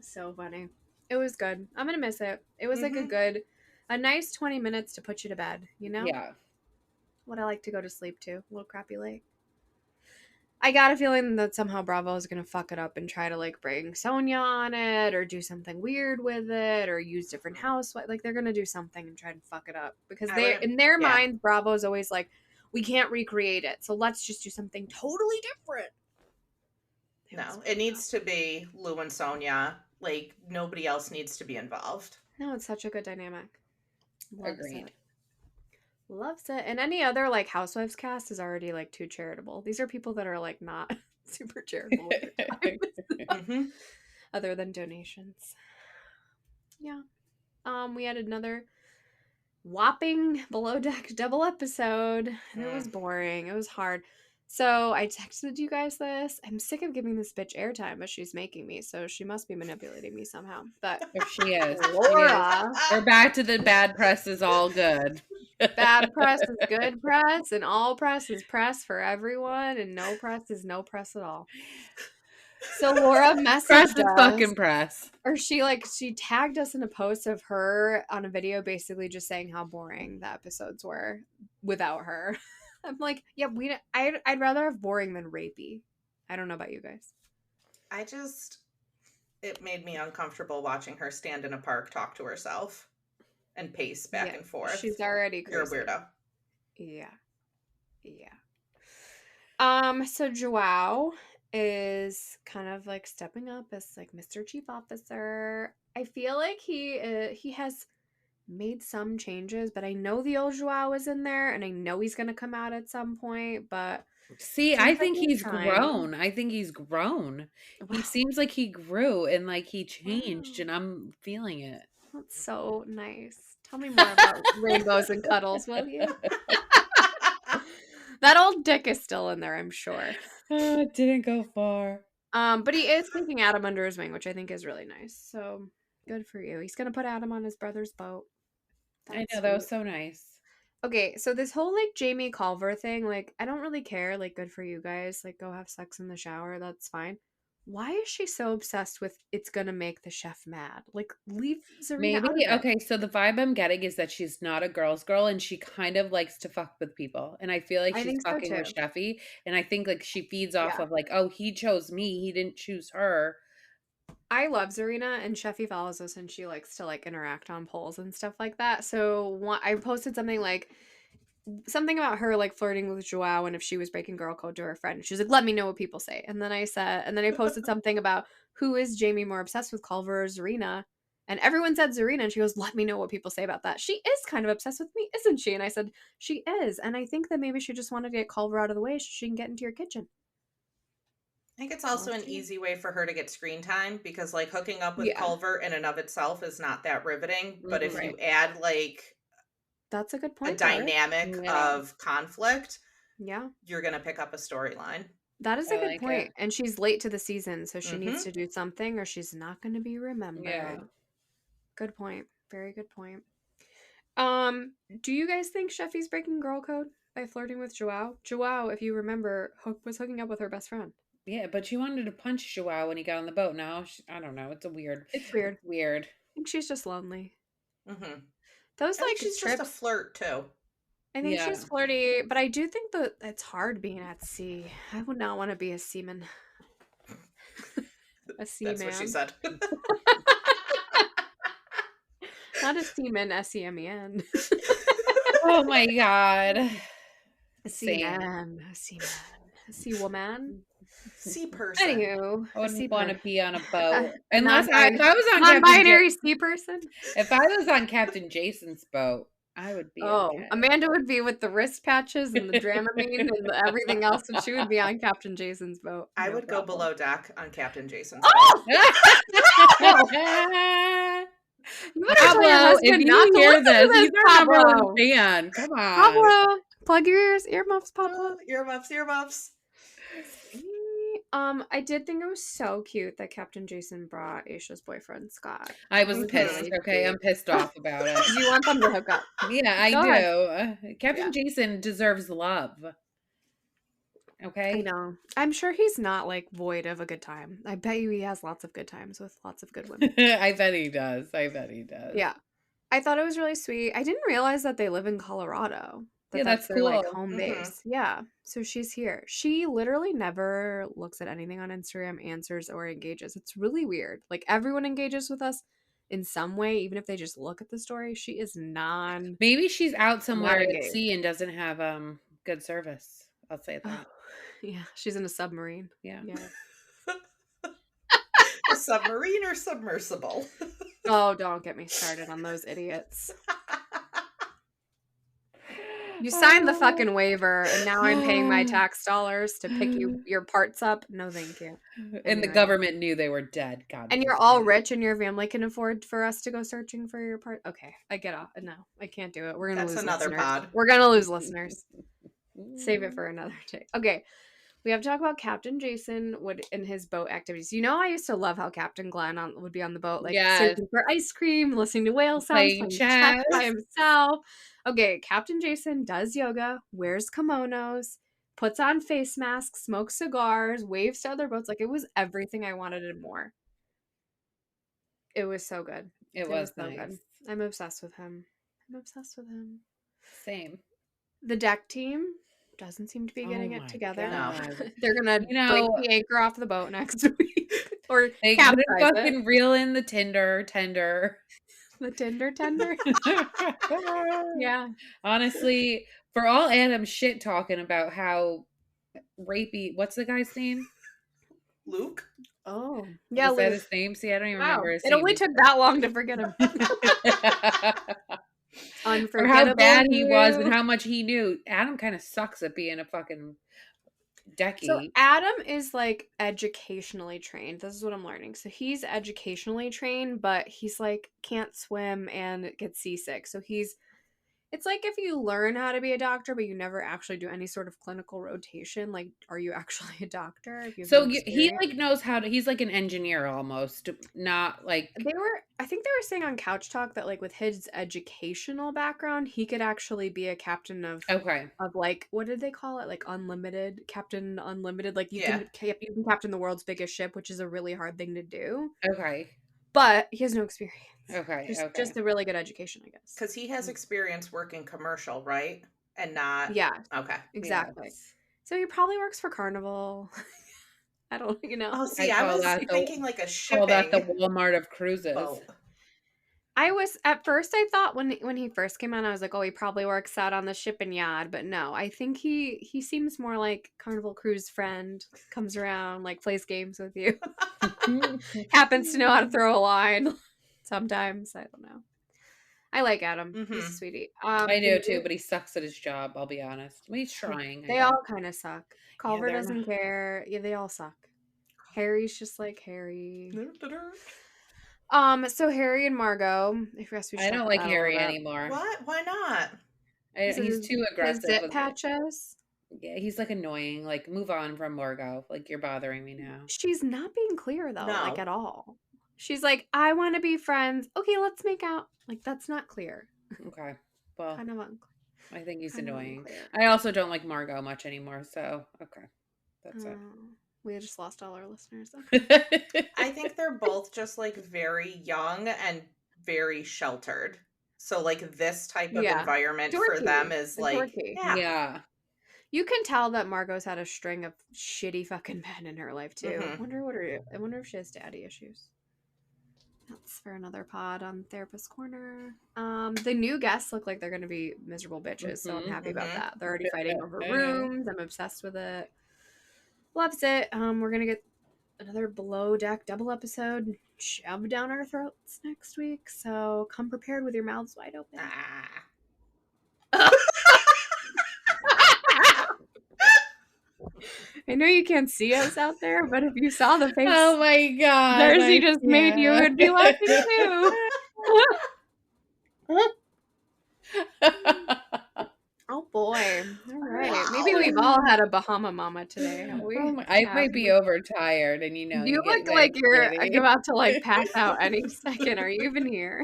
So funny. It was good. I'm gonna miss it. It was like a nice 20 minutes to put you to bed, you know? Yeah. What I like to go to sleep to. A little crappy late. I got a feeling that somehow Bravo is gonna fuck it up and try to like bring Sonia on it or do something weird with it or use different housewives. Like they're gonna do something and try to fuck it up because in their minds, Bravo's always like, we can't recreate it, so let's just do something totally different. No, it needs to be Lou and Sonia. Like nobody else needs to be involved. No, it's such a good dynamic. Agreed. Loves it. And any other like Housewives cast is already like too charitable. These are people that are like not super charitable with their time. Other than donations. Yeah. We had another whopping Below Deck double episode. And it was boring. It was hard. So I texted you guys this. I'm sick of giving this bitch airtime, but she's making me, so she must be manipulating me somehow. But if she is, Laura, we're back to the bad press is all good. Bad press is good press, and all press is press for everyone, and no press is no press at all. So Laura messaged press is us, fucking press, or she tagged us in a post of her on a video, basically just saying how boring the episodes were without her. I'm like, yeah, I'd rather have boring than rapey. I don't know about you guys. It made me uncomfortable watching her stand in a park, talk to herself, and pace back and forth. She's already crazy. You're a weirdo. Yeah. So Joao is kind of like stepping up as like Mr. Chief Officer. I feel like he has made some changes, but I know the old Joao is in there, and I know he's gonna come out at some point. But see, I think he's grown. I think he's grown. Wow. He seems like he grew and like he changed, and I'm feeling it. That's so nice. Tell me more about rainbows and cuddles, will you? That old dick is still in there, I'm sure. It didn't go far. But he is taking Adam under his wing, which I think is really nice. So good for you. He's gonna put Adam on his brother's boat. I know, that was so nice. Okay, so this whole like Jamie Culver thing, like I don't really care. Like, good for you guys. Like, go have sex in the shower. That's fine. why is she so obsessed with it's gonna make the chef mad? Like, leave Zarina Maybe out of it. okay, so the vibe I'm getting is that she's not a girl's girl and she kind of likes to fuck with people. And I feel like I she's think so fucking with too. Sheffy. And I think like she feeds off Yeah. of like, oh, he chose me, he didn't choose her. I love Zarina, and Sheffy follows us, and she likes to like interact on polls and stuff like that. So I posted something like something about her like flirting with Joao, and if she was breaking girl code to her friend, she was like, "Let me know what people say." And then I posted something about who is Jamie more obsessed with, Culver or Zarina, and everyone said Zarina, and she goes, "Let me know what people say about that." She is kind of obsessed with me, isn't she? And I said, "She is," and I think that maybe she just wanted to get Culver out of the way so she can get into your kitchen. I think it's also We'll an see. easy way for her to get screen time because like hooking up with Yeah, Culver in and of itself is not that riveting. But if Mhm. you right. add like That's a good a point, Blair. dynamic Yeah, of conflict, Yeah. you're gonna pick up a storyline. That is a I good like it. point, and she's late to the season, so she needs Mm-hmm. to do something or she's not gonna be Yeah. remembered. Good point. Very good point. Do you guys think Sheffy's breaking girl code by flirting with Joao? Joao, if you remember, was hooking up with her best friend. Yeah, but she wanted to punch Joao when he got on the boat. Now, I don't know. It's a weird. It's weird. It's weird. I think she's just lonely. Mm-hmm. Those I think like she's just a trips, flirt too. I think she's Yeah. flirty, but I do think that it's hard being at sea. I would not want to be a seaman. A That's what she seaman. said. Not a seaman, S-E-M-E-N. Oh my God. A Same. seaman. A seaman. A sea woman. Sea person. Anywho, I a wouldn't sea want to per be on a boat a unless if I was on non-binary sea person. If I was on Captain Jason's boat, I would be Oh, okay. Amanda would be with the wrist patches and the Dramamine and everything else, and she would be on Captain Jason's boat. I No would go problem. below deck on Captain Jason's boat. Oh! No! You better tell your Pablo, if husband not you to hear listen to this, this, he's our number one Pablo. fan. Come on. Pablo, plug your ears, earmuffs, Pablo. Oh, earmuffs, earmuffs. I did think it was so cute that Captain Jason brought Aisha's boyfriend Scott. I That was was pissed. Mhm. really Okay, I'm sweet. pissed off about it. You want them to hook up? Yeah, I Go ahead. do. Captain Yeah, Jason deserves love. I Okay. know. I'm sure he's not like void of a good time. I bet you he has lots of good times with lots of good women. I bet he does. I bet he does. Yeah. I thought it was really sweet. I didn't realize that they live in Colorado. Yeah, That's that's their like cool. home Mhm. base. Yeah. So she's here. She literally never looks at anything on Instagram, answers, or engages. It's really weird. Like everyone engages with us in some way, even if they just look at the story. She is Maybe she's out not somewhere at engaged. sea and doesn't have good service. I'll say Oh, that. yeah. She's in a submarine. Yeah. Yeah. A submarine or submersible? Oh, don't get me started on those idiots. You signed the fucking waiver, and now I'm paying my tax dollars to pick your parts up. No, thank you. And the Anyway. government knew they were dead. God. And you're all rich, and your family can afford for us to go searching for your part. Okay, I get off. No, I can't do it. We're gonna That's lose another listeners. pod. We're gonna lose listeners. Save it for another day. Okay, we have to talk about Captain Jason and his boat activities. You know, I used to love how Captain Glenn would be on the boat, like Yes. searching for ice cream, listening to whale sounds, Playing playing chess by chess. himself. Okay, Captain Jason does yoga, wears kimonos, puts on face masks, smokes cigars, waves to other boats. Like it was everything I wanted and more. It was so good. It was so nice. good. I'm obsessed with him. I'm obsessed with him. Same. The deck team doesn't seem to be getting Oh it my together. God. They're gonna You know, break the anchor off the boat next week, or they capsize couldn't it. fucking reel in the tender. The tender. Yeah. Honestly, for all Adam's shit talking about how rapey, what's the guy's name? Luke? Oh. Yeah, Is that Luke. his name? See, I don't even Wow. remember his It name. only took that long to forget him. Or how bad he was and Luke. how much he knew. Adam kind of sucks at being a fucking decky. So Adam is like educationally trained. This is what I'm learning. So he's educationally trained, but he's like can't swim and gets seasick. So it's It's like if you learn how to be a doctor, but you never actually do any sort of clinical rotation. Like, are you actually a doctor if you have no So he experience? like knows how to. He's like an engineer almost, not like. I think they were saying on Couch Talk that like with his educational background, he could actually be a captain Okay. of like what did they call it? Like unlimited, Captain Unlimited. Like Yeah. you can captain the world's biggest ship, which is a really hard thing to do. Okay. But he has no experience. Okay. Just a really good education, I guess. Because he has experience working commercial, right? And not. Yeah, Okay. exactly. Yes. So he probably works for Carnival. I don't, Oh, see, I I call was that thinking like a call that the shipping Walmart of cruises. boat. I was at first I thought when he first came on I was like, oh, he probably works out on the shipping yard, but no, I think he seems more like Carnival Cruise friend, comes around, like plays games with you, happens to know how to throw a line sometimes. I don't know. I like Adam. He's a Mm-hmm. sweetie. I do too, but he sucks at his job. I'll be honest. I mean, he's trying. I They guess. all kind of suck. Yeah, Culver they're doesn't care. Yeah, they all suck. Harry's just like Harry. So Harry and Margot, I guess we should I talk don't about like that a little Harry bit. anymore. What? Why not? He's too His aggressive zip with it. patches. Yeah, he's like annoying. Like, move on from Margot. Like, you're bothering me now. She's not being clear though, like No. at all. She's like, I want to be friends. Okay, let's make out. Like that's not clear. Okay. Well, Kind of unclear. I think he's Kind of annoying. unclear. I also don't like Margot much anymore. So, okay. That's it. We just lost all our listeners. I think they're both just like very young and very sheltered. So like this type of Yeah. environment for Dorky. them is like Dorky. yeah. Yeah. You can tell that Margot's had a string of shitty fucking men in her life too. Mhm. I wonder if she has daddy issues. That's for another pod on Therapist Corner. The new guests look like they're going to be miserable bitches, so I'm happy about that. They're already fighting over rooms. I'm obsessed with it. Loves it. We're going to get another Below Deck double episode shoved down our throats next week, so come prepared with your mouths wide open. I know you can't see us out there, but if you saw the face, oh my god, Darcy just made, you would be laughing too. Oh boy! All right, Wow. maybe we've all had a Bahama Mama today, have we? I might be overtired, and you You look like you're about to like pass out any second. Are you even here?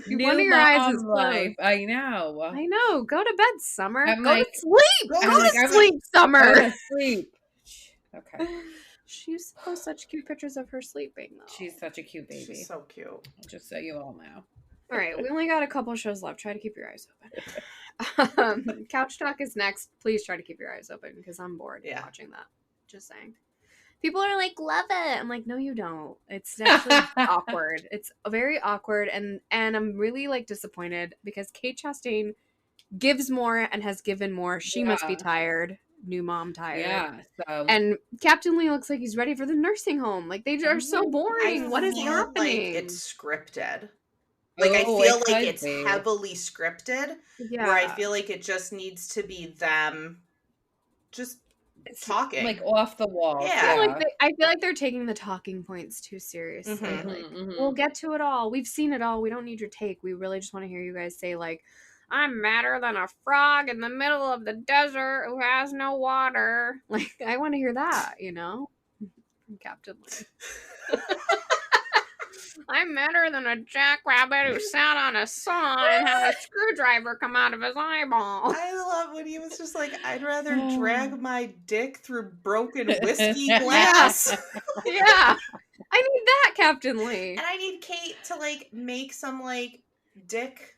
One of your eyes is closed. I know. I know. Go to bed, Summer. I'm Go like- to sleep. I'm Go like, to sleep, Summer. Go to sleep. Okay. She used to post such cute pictures of her sleeping, though. She's such a cute baby. She's so cute. Just so you all know. All right, we only got a couple shows left. Try to keep your eyes open. Couch Talk is next. Please try to keep your eyes open because I'm bored watching that. Just saying. People are like, love it. I'm like, no, you don't. It's actually awkward. It's very awkward, and I'm really like disappointed because Kate Chastain gives more and has given more. She must be tired. New mom tired. Yeah. So And Captain Lee looks like he's ready for the nursing home. Like they are so boring. What is feel happening? Like it's scripted. Like I feel like it's heavily scripted. Yeah. Where I feel like it just needs to be them just talking. like off the wall. Yeah. I feel like they're taking the talking points too seriously. Mhm. Like we'll get to it all. We've seen it all. We don't need your take. We really just want to hear you guys say like, I'm madder than a frog in the middle of the desert who has no water. Like I want to hear that, you know? From Captain Lee. I'm madder than a jackrabbit who sat on a saw and had a screwdriver come out of his eyeball. I love when he was just like, I'd rather drag my dick through broken whiskey glass. Yeah. I need that, Captain Lee. And I need Kate to like make some like dick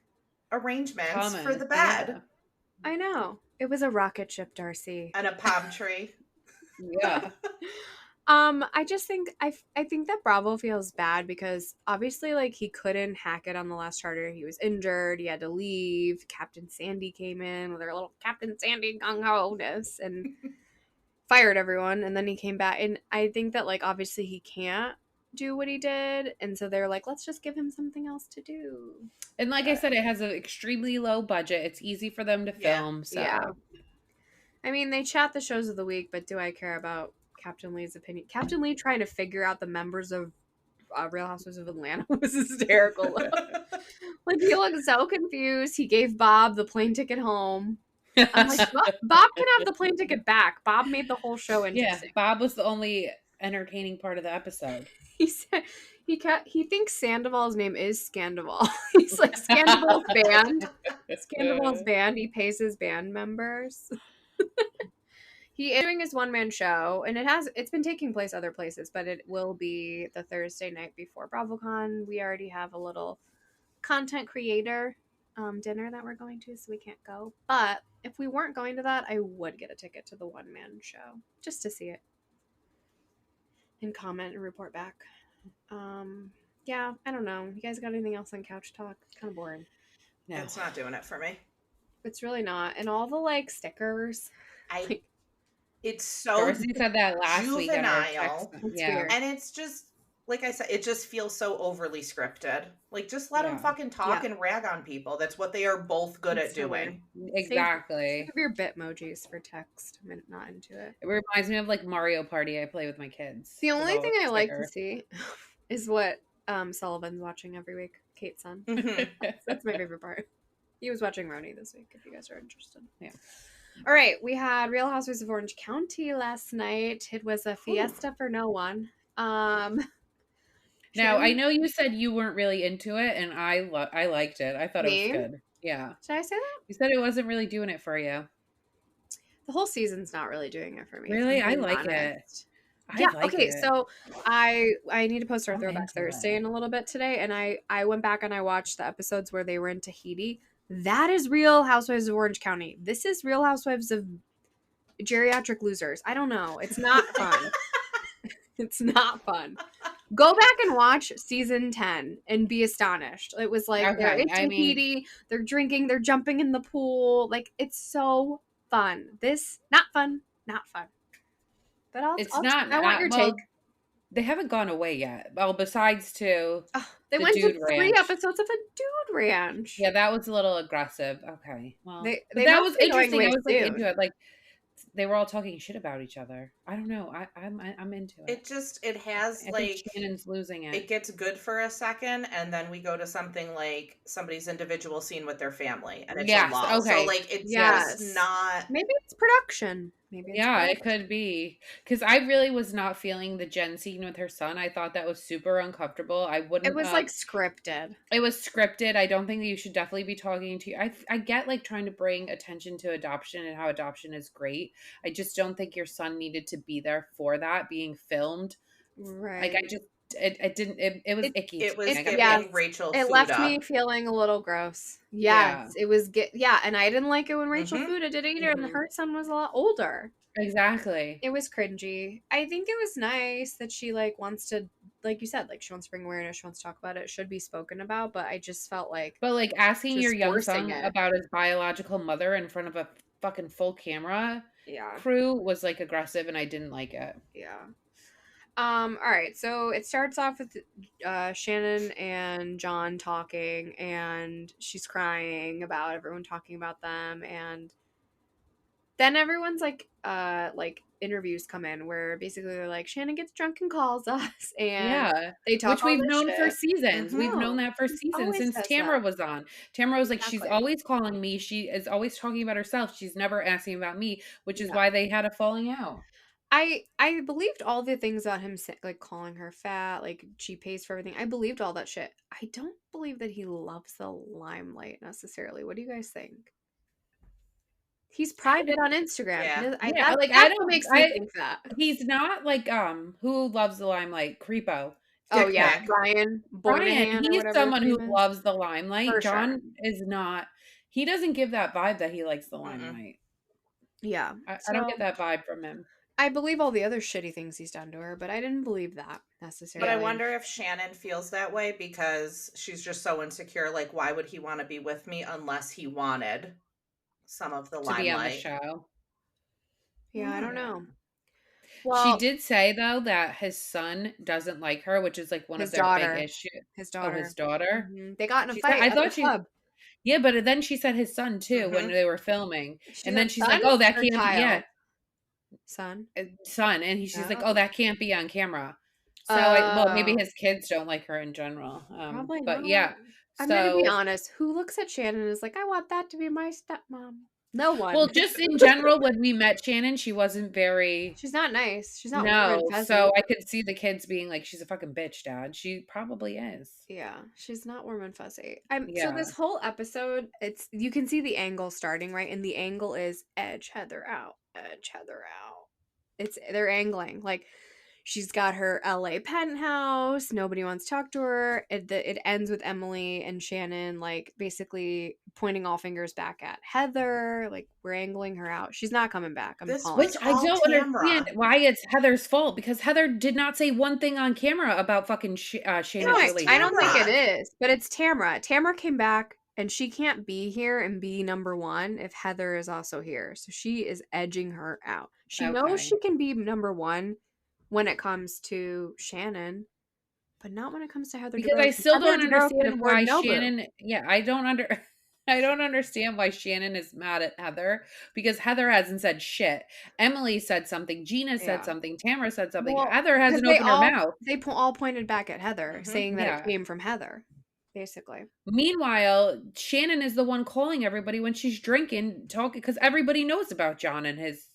arrangements for the bed. Yeah. I know. It was a rocket ship, Darcy. And a palm tree. Yeah. I just think I think that Bravo feels bad because obviously like he couldn't hack it on the last charter. He was injured. He had to leave. Captain Sandy came in with her little Captain Sandy gung-ho-ness and fired everyone. And then he came back. And I think that like obviously he can't do what he did. And so they're like, let's just give him something else to do. And like I said, it has an extremely low budget. It's easy for them to film. So yeah. I mean, they chat the shows of the week, but do I care about Captain Lee's opinion? Captain Lee trying to figure out the members of Real Housewives of Atlanta was hysterical. Like, he looked so confused. He gave Bob the plane ticket home. I'm like, Bob can have the plane ticket back. Bob made the whole show Yeah, interesting. Bob was the only entertaining part of the episode. He said he thinks Sandoval's name is Scandival. He's like, Scandival's band. Scandival's band. He pays his band members. He is doing his one-man show, and it's been taking place other places, but it will be the Thursday night before BravoCon. We already have a little content creator dinner that we're going to, so we can't go. But if we weren't going to that, I would get a ticket to the one-man show just to see it and comment and report back. Yeah, I don't know. You guys got anything else on couch talk? It's kind of boring. No. It's not doing it for me. It's really not. And all the like stickers. It's so Darcy said that last week. Juvenile. Yeah. Weird. And it's just, like I said, it just feels so overly scripted. Like, just let them fucking talk and rag on people. That's what they are both good at doing. Exactly. Save your Bitmojis for text. I'm not into it. It reminds me of like Mario Party I play with my kids. The only thing I like to see is what Sullivan's watching every week. Kate's son. That's my favorite part. He was watching Roni this week, if you guys are interested. Yeah. All right, we had Real Housewives of Orange County last night. It was a fiesta for no one. Now, I know you said you weren't really into it, and I liked it. I thought it was good. Yeah. Did I say that? You said it wasn't really doing it for you. The whole season's not really doing it for me. Really? I like it. Okay, so I need to post our Throwback Thursday in a little bit today, and I went back and I watched the episodes where they were in Tahiti. That is Real Housewives of Orange County. This is Real Housewives of Geriatric Losers. I don't know. It's not fun. It's not fun. Go back and watch season 10 and be astonished. It was like they're in Tahiti, they're drinking, they're jumping in the pool. Like, it's so fun. This, not fun. But I want your take. They haven't gone away yet. Well, besides they went to 3 episodes of a dude ranch. Yeah, that was a little aggressive. Okay, well, that was interesting. I was like into it. Like, they were all talking shit about each other. I don't know. I'm into it. It has like Shannon's losing it. It gets good for a second, and then we go to something like somebody's individual scene with their family, and it's a lull. Okay. So like it's just not. Maybe it's production. It could be, because I really was not feeling the Jen scene with her son. I thought that was super uncomfortable. I wouldn't. It was like scripted. It was scripted. I don't think that you should definitely be talking to. I get like trying to bring attention to adoption and how adoption is great. I just don't think your son needed to be there for that being filmed. Right. Like it was icky. It was giving Rachel. It left me feeling a little gross. Yes, it was. And I didn't like it when Rachel Fuda did it either, and her son was a lot older. Exactly. It was cringy. I think it was nice that she like wants to, like you said, like she wants to bring awareness, she wants to talk about it. It should be spoken about, but I just felt like. But like asking your young son about his biological mother in front of a fucking full camera crew was like aggressive, and I didn't like it. Yeah. All right, so it starts off with Shannon and John talking, and she's crying about everyone talking about them, and then everyone's like interviews come in where basically they're like, Shannon gets drunk and calls us, and they talk, which we've known for seasons. We've known that for seasons since Tamara was on. Tamara was like, she's always calling me. She is always talking about herself. She's never asking about me, which is why they had a falling out. I believed all the things about him, like calling her fat, like she pays for everything. I believed all that shit. I don't believe that he loves the limelight necessarily. What do you guys think? He's private on Instagram. That's what makes me think that. He's not like who loves the limelight? Creepo. Oh yeah, Brian. He's someone who loves the limelight. John is not. He doesn't give that vibe that he likes the limelight. Yeah, I don't get that vibe from him. I believe all the other shitty things he's done to her, but I didn't believe that necessarily. But I wonder if Shannon feels that way because she's just so insecure. Like, why would he want to be with me unless he wanted some of the limelight? To be on the show. Yeah, I don't know. Well, she did say though that his son doesn't like her, which is like one of their big issues. His daughter. Oh, his daughter. Mm-hmm. They got in a fight. I thought Yeah, but then she said his son too when they were filming, and then she's like, "Oh, that can't be." Yeah. Son, and she's like, "Oh, that can't be on camera." So, well, maybe his kids don't like her in general. Probably but not. yeah, I'm going to be honest. Who looks at Shannon and is like, I want that to be my stepmom? No one. Well, just in general, when we met Shannon, she wasn't very. She's not nice. She's not warm and No, fuzzy. so I could see the kids being like, she's a fucking bitch, Dad. She probably is. Yeah, she's not warm and fuzzy. Yeah. So this whole episode, you can see the angle starting, right? And the angle is edge Heather out, edge Heather out. They're angling. Like, she's got her LA penthouse. Nobody wants to talk to her. It ends with Emily and Shannon, like, basically pointing all fingers back at Heather. Like, we're angling her out. She's not coming back. Which I don't understand why it's Heather's fault, because Heather did not say one thing on camera about fucking Shannon's relationship. I don't think it is, but it's Tamra. Tamra came back, and she can't be here and be number one if Heather is also here. So she is edging her out. She knows she can be number one when it comes to Shannon, but not when it comes to Heather. Because I still don't understand why Shannon. Yeah, I don't understand why Shannon is mad at Heather, because Heather hasn't said shit. Emily said something. Gina said something. Tamara said something. Well, Heather hasn't opened her mouth. They all pointed back at Heather, saying that it came from Heather, basically. Meanwhile, Shannon is the one calling everybody when she's drinking, talking, because everybody knows about John and his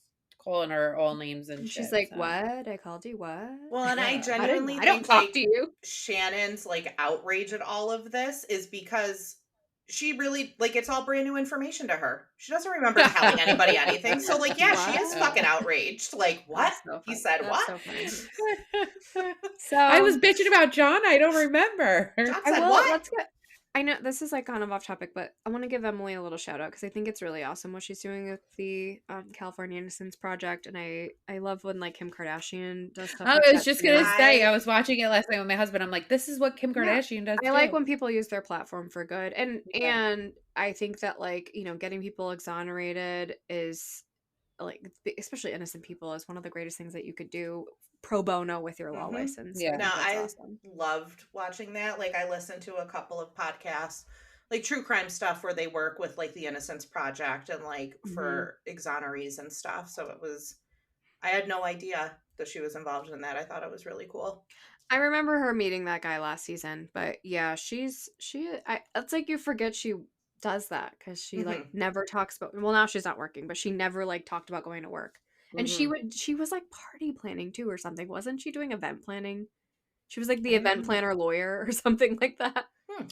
calling her all names and shit. She's like, what? I called you what? Well, and I genuinely think, don't talk to you. Shannon's, like, outrage at all of this is because she really, like, it's all brand new information to her. She doesn't remember telling anybody anything. So, like, yeah, she is fucking outraged. Like, what? So he said That's what? So I was bitching about John. I don't remember. John said what? I know this is like kind of off topic, but I want to give Emily a little shout out because I think it's really awesome what she's doing with the California Innocence Project, and I love when like Kim Kardashian does stuff. I was just gonna say, I was watching it last night with my husband. I'm like, this is what Kim Kardashian does. I like when people use their platform for good, and I think that, like, you know, getting people exonerated is, like, especially innocent people, is one of the greatest things that you could do pro bono with your law license. Yeah, no, I loved watching that. Like, I listened to a couple of podcasts, like true crime stuff, where they work with like the Innocence Project and like for exonerees and stuff. So I had no idea that she was involved in that. I thought it was really cool. I remember her meeting that guy last season, but yeah, it's like you forget she does that because she like never talks about, well, now she's not working, but she never like talked about going to work. And she was like party planning too or something. Wasn't she doing event planning? She was like the event planner lawyer or something like that.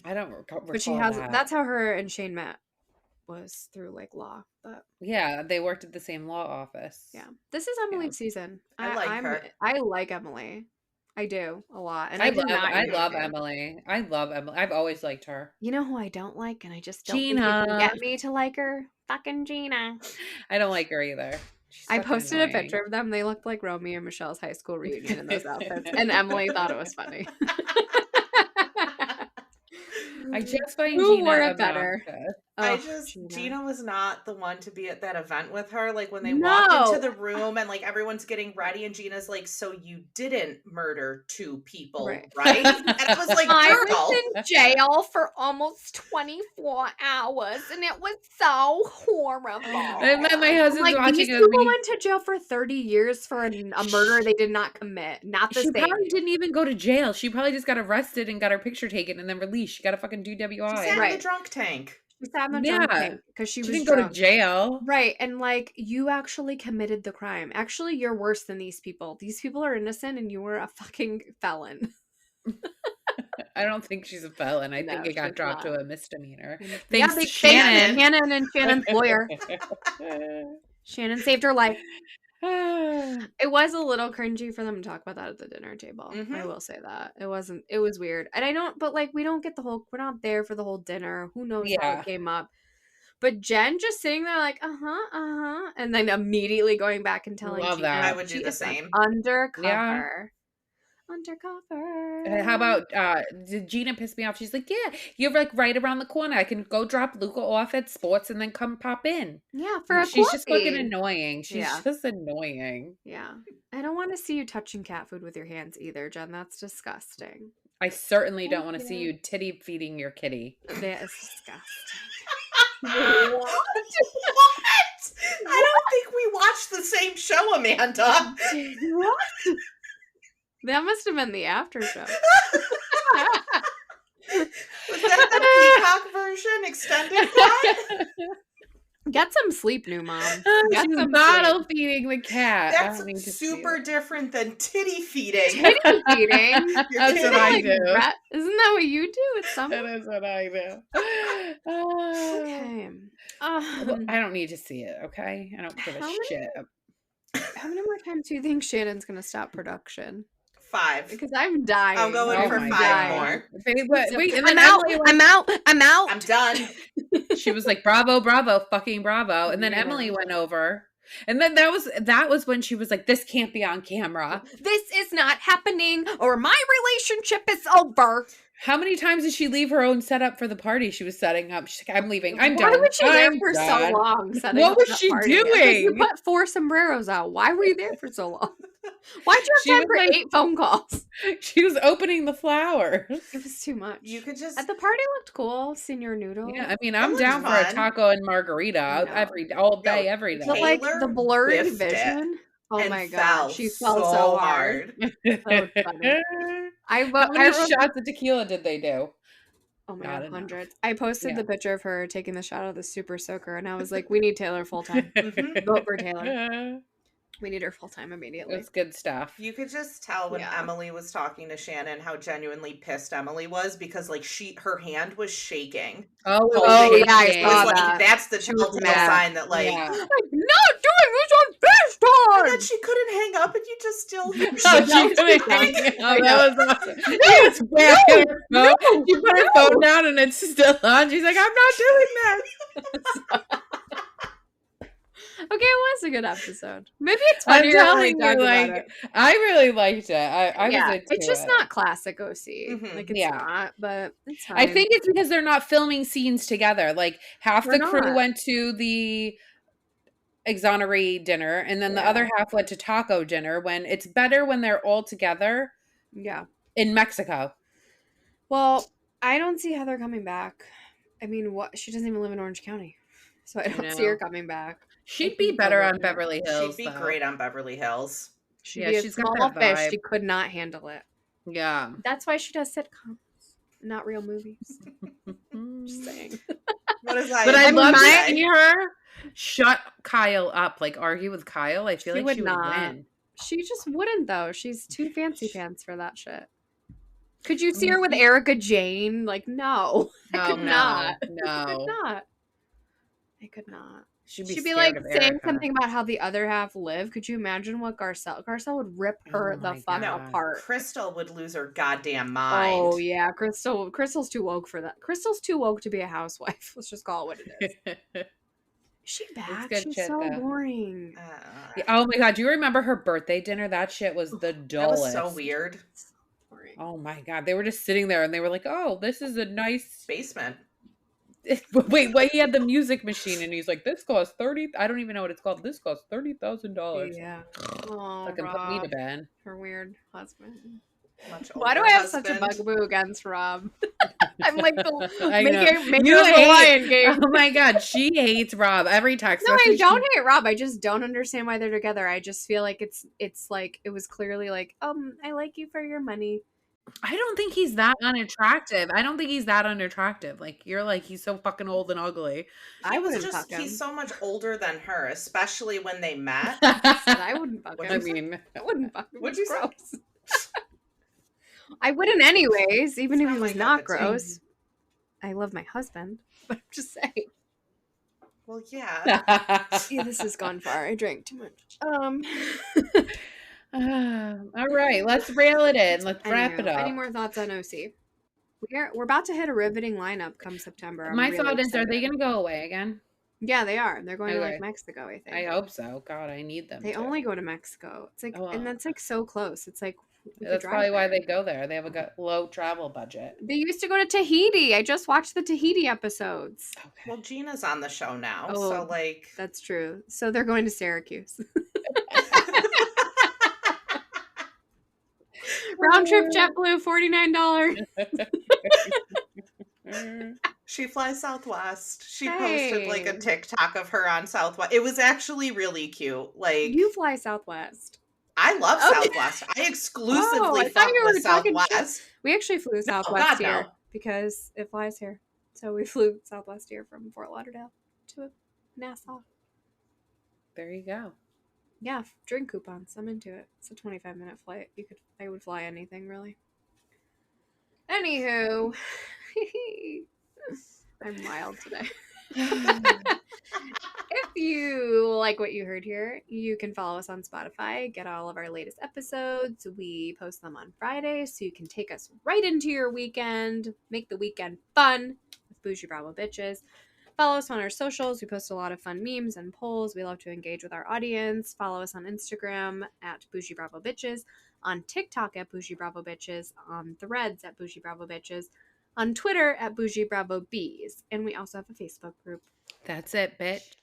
I don't recall. But she has that's how her and Shane met, was through like law. But yeah, they worked at the same law office. Yeah. This is Emily's season. I like her. I like Emily. I do a lot. And I love Emily. I love Emily. I've always liked her. You know who I don't like, and I just don't think you can get me to like her? Fucking Gina. I don't like her either. I posted a picture of them. They looked like Romeo and Michelle's high school reunion in those outfits. And Emily thought it was funny. I just find Who Gina wore it better. Gina was not the one to be at that event with her. Like when they walked into the room and like everyone's getting ready and Gina's like, so you didn't murder 2 people, right? And I was like, I was in jail for almost 24 hours and it was so horrible. And then my husband's like, watching these people went to jail for 30 years for a murder they did not commit. Not the same. She probably didn't even go to jail. She probably just got arrested and got her picture taken and then released. She got a fucking DWI. She sat in the drunk tank. She sat in the drunk tank because she didn't drunk. go to jail. Right. And like, you actually committed the crime. Actually, you're worse than these people. These people are innocent and you were a fucking felon. I don't think she's a felon. I think it got dropped to a misdemeanor. Thanks to Shannon. Shannon and Shannon's lawyer. Shannon saved her life. It was a little cringy for them to talk about that at the dinner table. I will say that. It was weird. And we don't get we're not there for the whole dinner. Who knows how it came up. But Jen just sitting there like, and then immediately going back and telling Gina. I would do the same. Undercover. Yeah. Undercover. How about did Gina piss me off? She's like, yeah, you're like right around the corner. I can go drop Luca off at sports and then come pop in. Yeah, for a She's coffee. just fucking annoying. She's just annoying. Yeah. I don't want to see you touching cat food with your hands either, Jen. That's disgusting. I certainly don't want to see you titty feeding your kitty. That is disgusting. What? I don't think we watched the same show, Amanda. What? That must have been the after show. Was that the extended cut. Get some sleep, new mom. Get She's some bottle sleep. feeding the cat. That's super different than titty feeding. Titty feeding. You're That's what I do. Isn't that what you do? It's something. That is what I do. Okay. I don't need to see it, okay? I don't give a shit. How many more times do you think Shannon's going to stop production? 5. Because I'm dying. I'm going for 5 more. Wait, and then I'm out. Emily I'm out. I'm out. I'm done. She was like, bravo, bravo, fucking bravo. And then Emily went over. And then that was when she was like, this can't be on camera. This is not happening, or my relationship is over. How many times did she leave her own setup for the party she was setting up? She's like, I'm leaving. I'm done. Why was she there I'm for done. so long? What was she doing? You put 4 sombreros out. Why were you there for so long? Why'd you have time for 8 phone calls? She was opening the flowers. It was too much. You could just... At the party looked cool, Senor Noodle. Yeah, I mean, I'm down for a taco and margarita all day, every day. But like the blurry vision. Oh my god, she fell so hard. So funny. How many shots of tequila did they do? Oh my god, hundreds. I posted the picture of her taking the shot of the super soaker, and I was like, we need Taylor full time. Vote for Taylor. We need her full time immediately. It's good stuff. You could just tell when Emily was talking to Shannon how genuinely pissed Emily was, because like her hand was shaking. Oh yeah, I saw that. That's the telltale sign that like I'm not doing this on FaceTime. And then she couldn't hang up, and you just still hear she couldn't hang up. That was awesome. She put her phone down and it's still on. She's like, I'm not doing that. Okay, it was a good episode. Maybe it's funnier when we talk about it. I really liked it. I was into it's just not classic OC. Mm-hmm. Like it's not, but it's fine. I think it's because they're not filming scenes together. Like half the crew went to the exoneree dinner, and then the other half went to taco dinner. When it's better when they're all together. Yeah, in Mexico. Well, I don't see Heather coming back. I mean, what? She doesn't even live in Orange County, so I don't see her coming back. She'd be better on Beverly Hills. She'd be great on Beverly Hills. She'd be a small fish. She could not handle it. Yeah. That's why she does sitcoms, not real movies. Just saying. What is that? But I love to see her shut Kyle up, like argue with Kyle. I feel like she would win. She just wouldn't, though. She's too fancy pants for that shit. Could you see her with Erica Jane? Like, no. I could not. No. I could not. I could not. She'd be like saying something about how the other half live. Could you imagine what Garcelle would rip her the fuck apart? Crystal would lose her goddamn mind. Oh yeah, Crystal's too woke for that. Crystal's too woke to be a housewife. Let's just call it what it is. Is she back? She's so boring. Oh my god, do you remember her birthday dinner? That shit was the dullest. That was so weird. Oh my god, they were just sitting there and they were like, "Oh, this is a nice basement." Wait, he had the music machine and he's like, this costs $30,000. I don't even know what it's called. This costs $30,000. Yeah. Oh, fucking put me to bed. Her weird husband. Why do I have such a bugaboo against Rob? I'm like making a lion game. Oh my god, she hates Rob every text. No, I don't hate Rob. I just don't understand why they're together. I just feel like it's like it was clearly like, I like you for your money. I don't think he's that unattractive. Like, you're like, he's so fucking old and ugly. He's so much older than her, especially when they met. I wouldn't fuck him. I wouldn't fuck him. What'd you gross. I wouldn't anyways, even if he was not gross. I love my husband, but I'm just saying. Well, yeah. Yeah, this has gone far. I drank too much. All right, let's rail it in. Let's wrap it up. Any more thoughts on OC? We're about to hit a riveting lineup come September. My thought is, are they going to go away again? Yeah, they are. They're going to like Mexico, I think. I hope so. God, I need them. They only go to Mexico. It's like, and that's like so close. It's like that's probably why they go there. They have a low travel budget. They used to go to Tahiti. I just watched the Tahiti episodes. Okay. Well, Gina's on the show now, so like that's true. So they're going to Syracuse. Round trip JetBlue, $49. She flies Southwest. She posted like a TikTok of her on Southwest. It was actually really cute. Like, you fly Southwest. I love Southwest. I exclusively fly with Southwest. We actually flew Southwest here because it flies here. So we flew Southwest here from Fort Lauderdale to Nassau. There you go. Yeah, drink coupons. I'm into it. It's a 25-minute flight. I would fly anything, really. Anywho, I'm wild today. If you like what you heard here, you can follow us on Spotify, get all of our latest episodes. We post them on Fridays, so you can take us right into your weekend, make the weekend fun with Bougie Bravo Bitches. Follow us on our socials. We post a lot of fun memes and polls. We love to engage with our audience. Follow us on Instagram at Bougie Bravo Bitches, on TikTok at Bougie Bravo Bitches, on Threads at Bougie Bravo Bitches, on Twitter at Bougie Bravo Bees, and we also have a Facebook group. That's it, bitch.